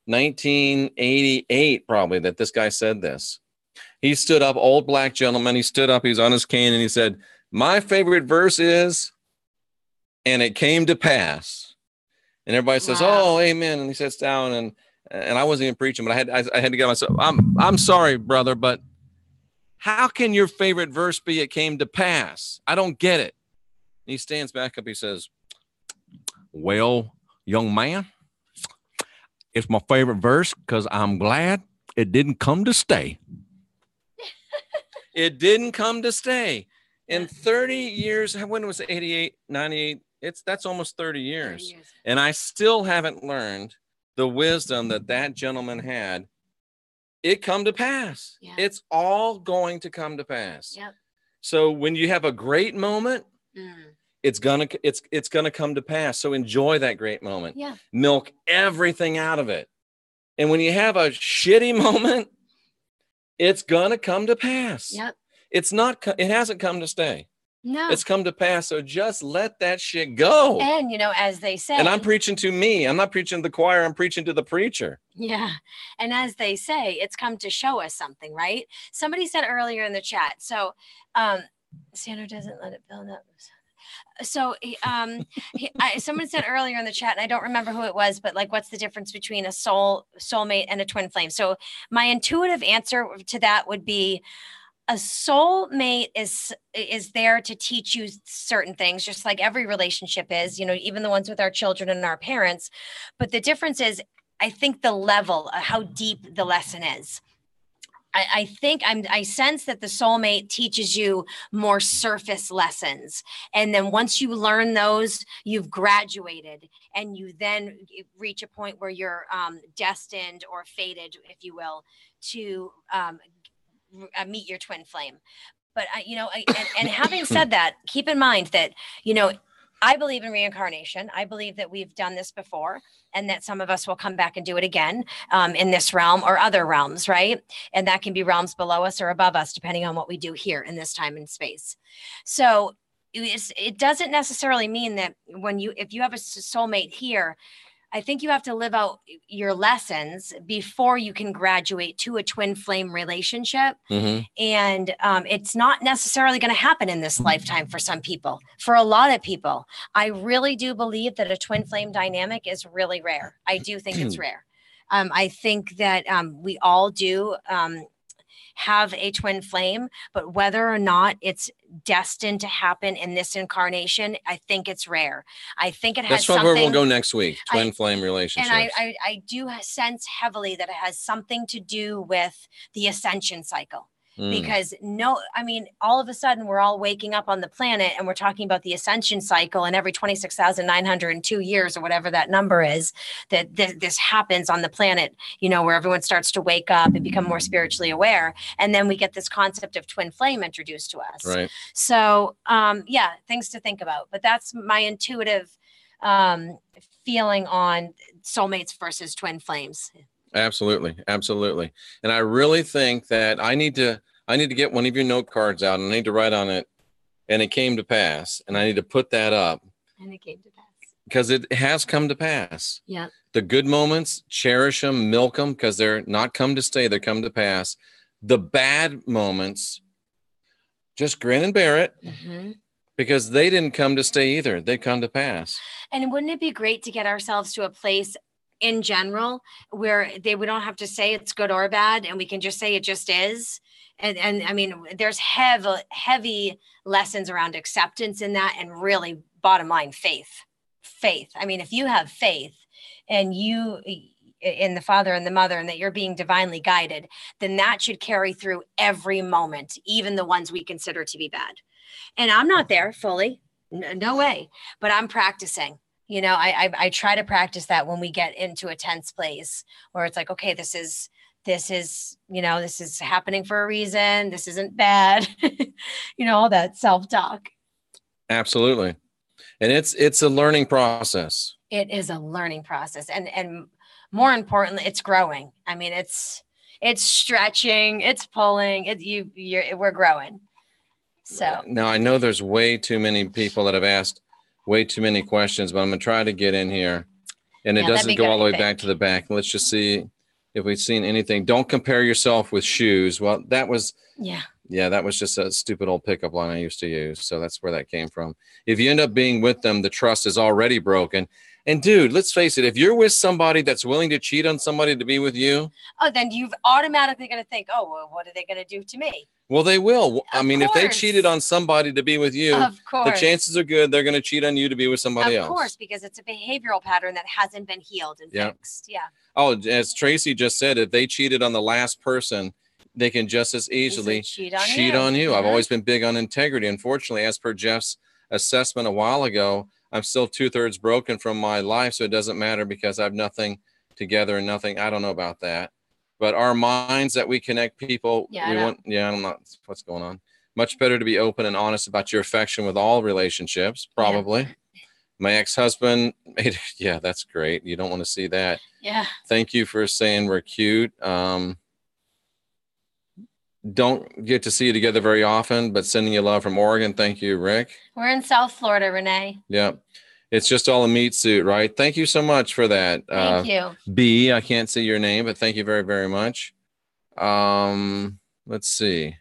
1988, probably, that this guy said this. He stood up, old black gentleman. He stood up, he was on his cane, and he said, my favorite verse is, and it came to pass. And everybody says, oh, amen. And he sits down, and I wasn't even preaching, but I had to get myself, I'm sorry, brother, but how can your favorite verse be it came to pass? I don't get it. And he stands back up. He says, well, young man, it's my favorite verse because I'm glad it didn't come to stay. It didn't come to stay. In 30 years, when was it, 88, 98? That's almost 30 years. And I still haven't learned the wisdom that gentleman had. It come to pass. Yeah. It's all going to come to pass. Yep. So when you have a great moment, it's gonna come to pass. So enjoy that great moment. Yeah. Milk everything out of it. And when you have a shitty moment, it's gonna come to pass. Yep. It hasn't come to stay. No. It's come to pass. So just let that shit go. And, as they say. And I'm preaching to me. I'm not preaching to the choir. I'm preaching to the preacher. Yeah. And as they say, it's come to show us something, right? Somebody said earlier in the chat. So Sandra doesn't let it build up. So someone said earlier in the chat, and I don't remember who it was, but like, what's the difference between a soulmate and a twin flame? So my intuitive answer to that would be, a soulmate is there to teach you certain things, just like every relationship is, you know, even the ones with our children and our parents. But the difference is, I think, the level, how deep the lesson is. I think I sense that the soulmate teaches you more surface lessons. And then once you learn those, you've graduated, and you then reach a point where you're destined or fated, if you will, to meet your twin flame. But you know, and having said that, keep in mind that, you know, I believe in reincarnation. I believe that we've done this before, and that some of us will come back and do it again in this realm or other realms, right? And that can be realms below us or above us, depending on what we do here in this time and space. So it doesn't necessarily mean that if you have a soulmate here, I think you have to live out your lessons before you can graduate to a twin flame relationship. Mm-hmm. And it's not necessarily going to happen in this lifetime for some people. For a lot of people, I really do believe that a twin flame dynamic is really rare. I do think it's rare. I think that we all do have a twin flame, but whether or not it's destined to happen in this incarnation, I think it's rare. I think it has something. That's where we'll go next week, twin flame relationships. And I do sense heavily that it has something to do with the ascension cycle. Because all of a sudden we're all waking up on the planet and we're talking about the ascension cycle, and every 26,902 years or whatever that number is, that this happens on the planet, you know, where everyone starts to wake up and become more spiritually aware. And then we get this concept of twin flame introduced to us. Right. So, things to think about. But that's my intuitive feeling on soulmates versus twin flames. Absolutely. Absolutely. And I really think that I need to get one of your note cards out, and I need to write on it, and it came to pass, and I need to put that up. And it came to pass. Because it has come to pass. Yeah. The good moments, cherish them, milk them, because they're not come to stay, they're come to pass. The bad moments, just grin and bear it. Mm-hmm. Because they didn't come to stay either. They come to pass. And wouldn't it be great to get ourselves to a place in general where we don't have to say it's good or bad, and we can just say it just is? And I mean, there's heavy lessons around acceptance in that, and really, bottom line, faith. I mean, if you have faith and you in the Father and the Mother, and that you're being divinely guided, then that should carry through every moment, even the ones we consider to be bad. And I'm not there fully, no way, but I'm practicing. You know, I try to practice that when we get into a tense place where it's like, okay, this is, you know, this is happening for a reason. This isn't bad. You know, all that self-talk. Absolutely. And it's a learning process. It is a learning process. And more importantly, it's growing. I mean, it's stretching, it's pulling, we're growing. So now I know there's way too many people that have asked way too many questions, but I'm going to try to get in here, and it doesn't go all the way back to the back. Let's just see if we've seen anything. Don't compare yourself with shoes. Well, that was, that was just a stupid old pickup line I used to use. So that's where that came from. If you end up being with them, the trust is already broken. And dude, let's face it, if you're with somebody that's willing to cheat on somebody to be with you, then you've automatically going to think, oh, well, what are they going to do to me? Well, they will. I mean, if they cheated on somebody to be with you, the chances are good they're going to cheat on you to be with somebody else. Of course, because it's a behavioral pattern that hasn't been healed and fixed. Yeah. Oh, as Tracy just said, if they cheated on the last person, they can just as easily cheat on you. Mm-hmm. I've always been big on integrity. Unfortunately, as per Jeff's assessment a while ago, I'm still 2/3 broken from my life, so it doesn't matter because I have nothing together and nothing. I don't know about that. But our minds that we connect people, I don't know what's going on. Much better to be open and honest about your affection with all relationships, probably. Yeah. My ex-husband, that's great. You don't want to see that. Yeah. Thank you for saying we're cute. Don't get to see you together very often, but sending you love from Oregon. Thank you, Rick. We're in South Florida, Renee. Yeah. It's just all a meat suit, right? Thank you so much for that. Thank you. B, I can't see your name, but thank you very, very much. Let's see.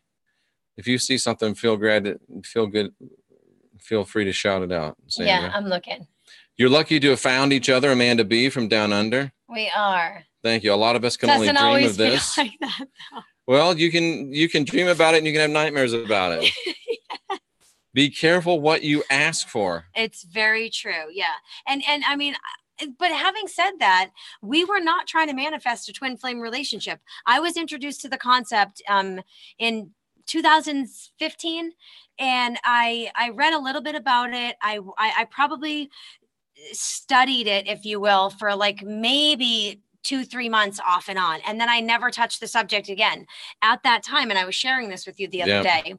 If you see something, feel good, feel free to shout it out, Sandra. Yeah, I'm looking. You're lucky to have found each other, Amanda B. from Down Under. We are. Thank you. A lot of us can only dream of this. Like that, well, you can dream about it and you can have nightmares about it. Yeah. Be careful what you ask for. It's very true. Yeah. And I mean, but having said that, we were not trying to manifest a twin flame relationship. I was introduced to the concept in 2015, and I read a little bit about it. I probably studied it, if you will, for like maybe 2-3 months off and on. And then I never touched the subject again. At that time, and I was sharing this with you the other day,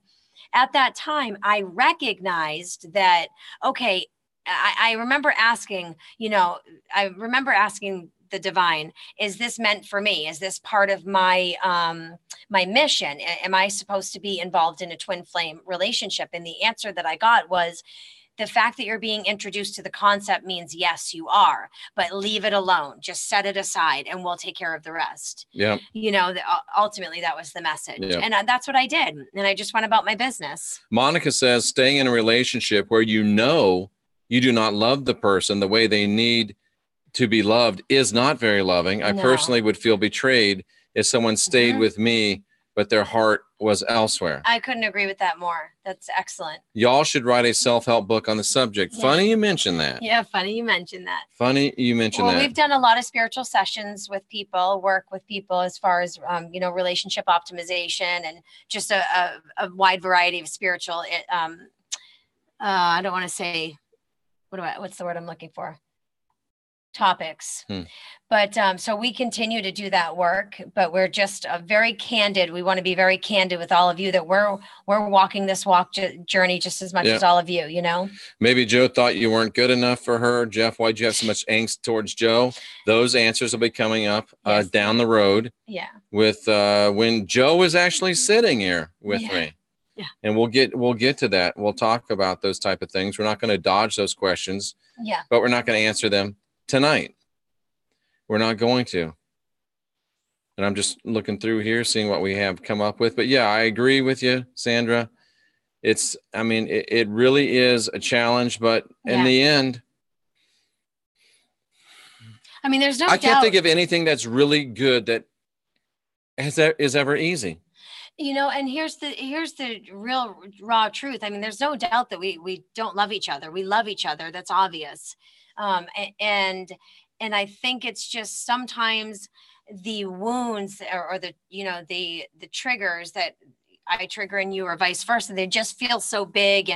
at that time, I recognized that, okay, I remember asking, the divine, is this meant for me? Is this part of my my mission? Am I supposed to be involved in a twin flame relationship? And the answer that I got was, the fact that you're being introduced to the concept means yes, you are, but leave it alone. Just set it aside and we'll take care of the rest. Yeah. Ultimately that was the message. Yep. And that's what I did. And I just went about my business. Monica says, staying in a relationship where you know you do not love the person the way they need to be loved is not very loving. I personally would feel betrayed if someone stayed with me, but their heart was elsewhere. I couldn't agree with that more. That's excellent. Y'all should write a self-help book on the subject. Yeah. Funny you mentioned that. Yeah, funny you mentioned that. Funny you mentioned that. Well, we've done a lot of spiritual sessions with people, work with people as far as, relationship optimization and just a wide variety of spiritual, I don't want to say, what's the word I'm looking for? Topics. But so we continue to do that work, but we're just very candid. We want to be very candid with all of you that we're walking this journey just as much as all of you, Maybe Joe thought you weren't good enough for her. Jeff, why'd you have so much angst towards Joe? Those answers will be coming up down the road. Yeah. With when Joe is actually sitting here with me. Yeah. And we'll get to that. We'll talk about those type of things. We're not going to dodge those questions. Yeah. But we're not going to answer them tonight. We're not going to. And I'm just looking through here, seeing what we have come up with. But yeah, I agree with you, Sandra. It really is a challenge, but in the end, there's no I can't think of anything that's really good that is ever easy. And here's the real raw truth. There's no doubt that we don't love each other. We love each other. That's obvious. And I think it's just sometimes the wounds or the triggers that I trigger in you or vice versa, they just feel so big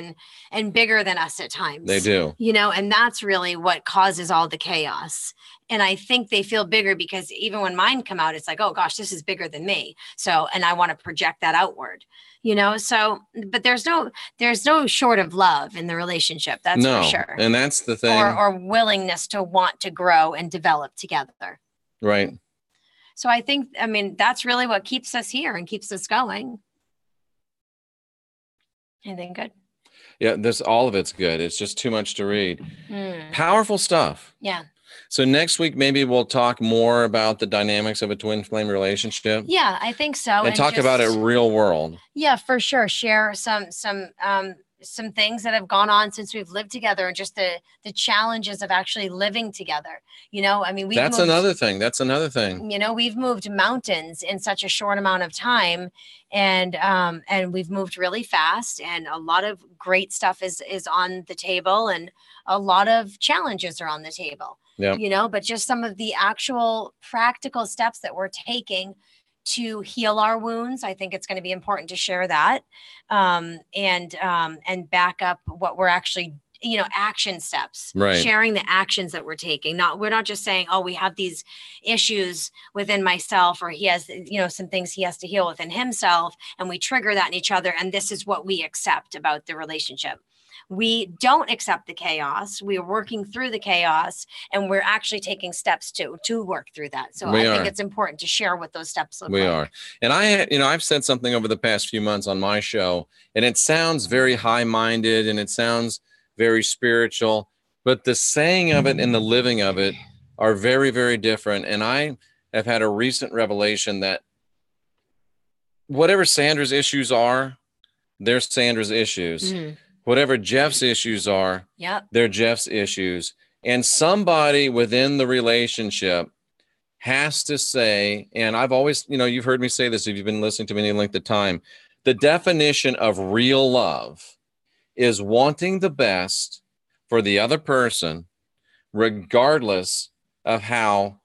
and bigger than us at times. They do. And that's really what causes all the chaos. And I think they feel bigger because even when mine come out, it's like, oh gosh, this is bigger than me. So, and I want to project that outward, but there's no short of love in the relationship. That's for sure. And that's the thing. Or willingness to want to grow and develop together. Right. So I think, that's really what keeps us here and keeps us going. Anything good? Yeah, all of it's good. It's just too much to read. Powerful stuff. Yeah. So next week, maybe we'll talk more about the dynamics of a twin flame relationship. Yeah, I think so. And talk about it real world. Yeah, for sure. Share some things that have gone on since we've lived together and just the challenges of actually living together. That's another thing. We've moved mountains in such a short amount of time, and we've moved really fast, and a lot of great stuff is on the table, and a lot of challenges are on the table. Yeah. But just some of the actual practical steps that we're taking to heal our wounds. I think it's going to be important to share that, and back up what we're actually, action steps, right. Sharing the actions that we're taking. We're not just saying, oh, we have these issues within myself, or he has, some things he has to heal within himself, and we trigger that in each other. And this is what we accept about the relationship. We don't accept the chaos. We are working through the chaos, and we're actually taking steps to work through that. So I think it's important to share what those steps look like. We are. And I've said something over the past few months on my show, and it sounds very high-minded and it sounds very spiritual, but the saying of it and the living of it are very, very different. And I have had a recent revelation that whatever Sandra's issues are, they're Sandra's issues. Mm. Whatever Jeff's issues are, Yep. they're Jeff's issues. And somebody within the relationship has to say, and I've always, you've heard me say this if you've been listening to me any length of time, the definition of real love is wanting the best for the other person, regardless of how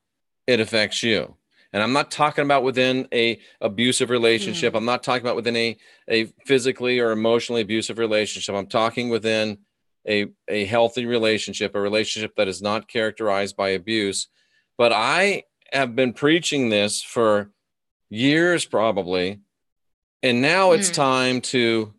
it affects you. And I'm not talking about within a abusive relationship. I'm not talking about within a physically or emotionally abusive relationship. I'm talking within a healthy relationship, a relationship that is not characterized by abuse. But I have been preaching this for years, probably. And now it's time to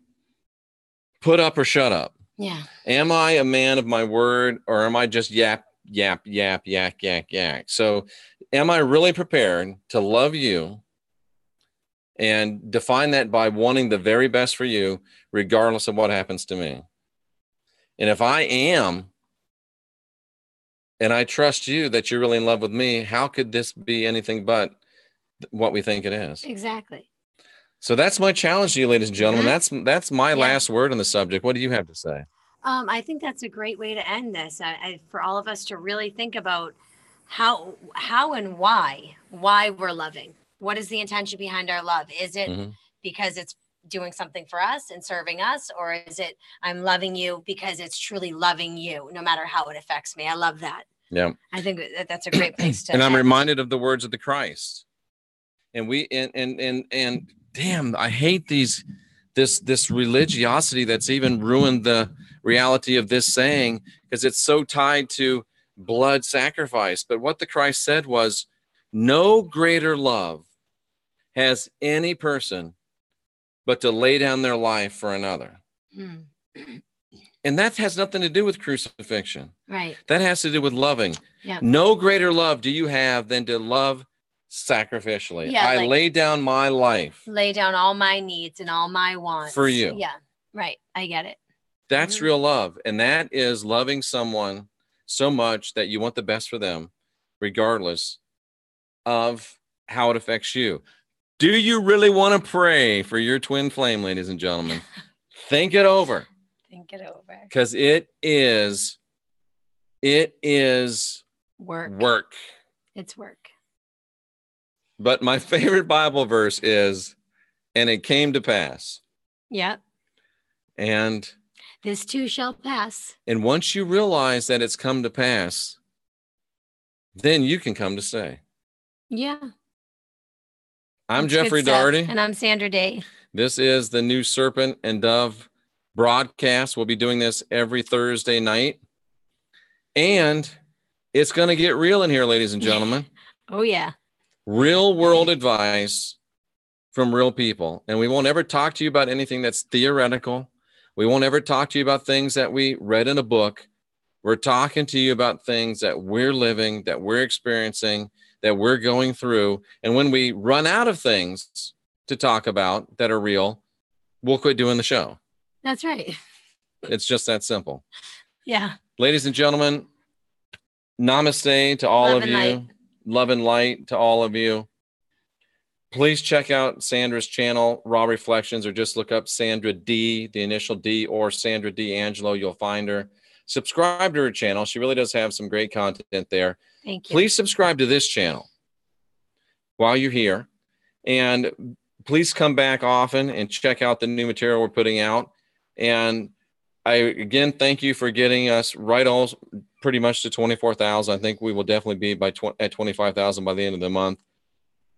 put up or shut up. Yeah. Am I a man of my word, or am I just yap, yak? So am I really prepared to love you and define that by wanting the very best for you, regardless of what happens to me? And if I am, and I trust you that you're really in love with me, how could this be anything but what we think it is? Exactly. So that's my challenge to you, ladies and gentlemen. That's my last word on the subject. What do you have to say? I think that's a great way to end this. For all of us to really think about how and why we're loving. What is the intention behind our love? Is it because it's doing something for us and serving us, or is it I'm loving you because it's truly loving you, no matter how it affects me? I love that. Yeah, I think that's a great place to. And I'm reminded of the words of the Christ, and and damn, I hate this religiosity that's even ruined the reality of this saying, because it's so tied to blood sacrifice. But what the Christ said was, no greater love has any person but to lay down their life for another. And that has nothing to do with crucifixion. Right. That has to do with loving. Yeah. No greater love do you have than to love sacrificially. Yeah, I lay down my life. Lay down all my needs and all my wants. For you. Yeah. Right. I get it. That's real love. And that is loving someone so much that you want the best for them, regardless of how it affects you. Do you really want to pray for your twin flame, ladies and gentlemen? Think it over. Think it over. Because it is work. It's work. But my favorite Bible verse is, and it came to pass. Yep. And this too shall pass. And once you realize that it's come to pass, then you can come to stay. Yeah. I'm Jeffrey Daugherty. And I'm Sandra Day. This is the new Serpent and Dove broadcast. We'll be doing this every Thursday night. And it's going to get real in here, ladies and gentlemen. Oh, yeah. Real world advice from real people. And we won't ever talk to you about anything that's theoretical. We won't ever talk to you about things that we read in a book. We're talking to you about things that we're living, that we're experiencing, that we're going through. And when we run out of things to talk about that are real, we'll quit doing the show. That's right. It's just that simple. Yeah. Ladies and gentlemen, namaste to all of you. Love and light to all of you. Please check out Sandra's channel, Raw Reflections, or just look up Sandra D, the initial D, or Sandra D. Angelo. You'll find her. Subscribe to her channel. She really does have some great content there. Thank you. Please subscribe to this channel while you're here. And please come back often and check out the new material we're putting out. And I, again, thank you for getting us pretty much to 24,000. I think we will definitely be at 25,000 by the end of the month.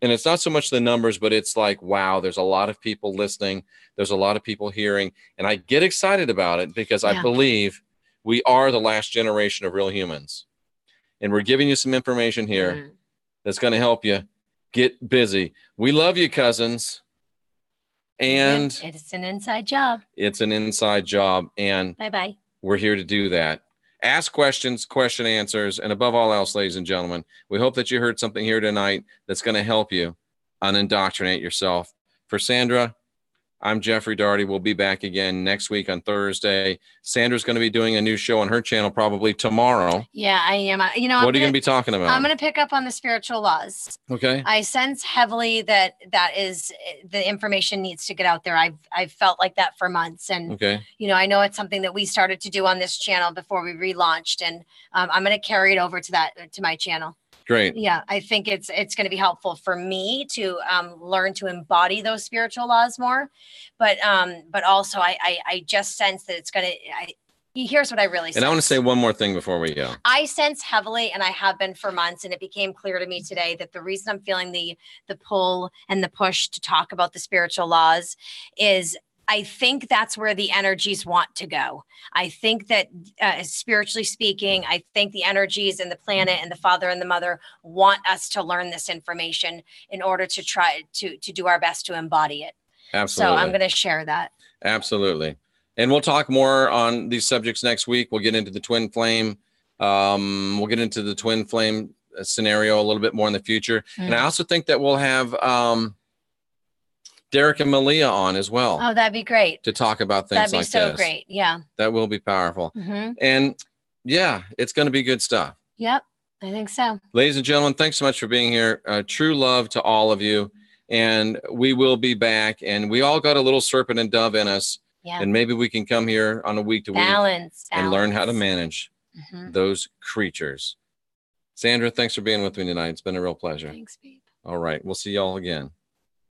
And it's not so much the numbers, but it's like, wow, there's a lot of people listening. There's a lot of people hearing. And I get excited about it because I believe we are the last generation of real humans. And we're giving you some information here that's going to help you get busy. We love you, cousins. And it's an inside job. It's an inside job. And bye-bye. We're here to do that. Ask questions, question answers, and above all else, ladies and gentlemen, we hope that you heard something here tonight that's going to help you unindoctrinate yourself. For Sandra, I'm Jeffrey Daugherty. We'll be back again next week on Thursday. Sandra's going to be doing a new show on her channel probably tomorrow. Yeah, I am. You know, what are you going to be talking about? I'm going to pick up on the spiritual laws. Okay. I sense heavily that is the information needs to get out there. I've felt like that for months, and okay. You know, I know it's something that we started to do on this channel before we relaunched, and I'm going to carry it over to my channel. Great. Yeah, I think it's going to be helpful for me to learn to embody those spiritual laws more, but also I just sense that it's going to. Here's what I really sense. And I want to say one more thing before we go. I sense heavily, and I have been for months, and it became clear to me today that the reason I'm feeling the pull and the push to talk about the spiritual laws is I think that's where the energies want to go. I think that spiritually speaking, I think the energies and the planet and the Father and the Mother want us to learn this information in order to try to do our best to embody it. Absolutely. So I'm going to share that. Absolutely. And we'll talk more on these subjects next week. We'll get into the twin flame. We'll get into the twin flame scenario a little bit more in the future. And I also think that we'll have Derek and Malia on as well. Oh, that'd be great. To talk about things like this. That'd be so great. Yeah. That will be powerful. And yeah, it's going to be good stuff. Yep. I think so. Ladies and gentlemen, thanks so much for being here. True love to all of you. And we will be back. And we all got a little serpent and dove in us. Yeah. And maybe we can come here on a week-to-week and learn how to manage those creatures. Sandra, thanks for being with me tonight. It's been a real pleasure. Thanks, babe. All right. We'll see y'all again.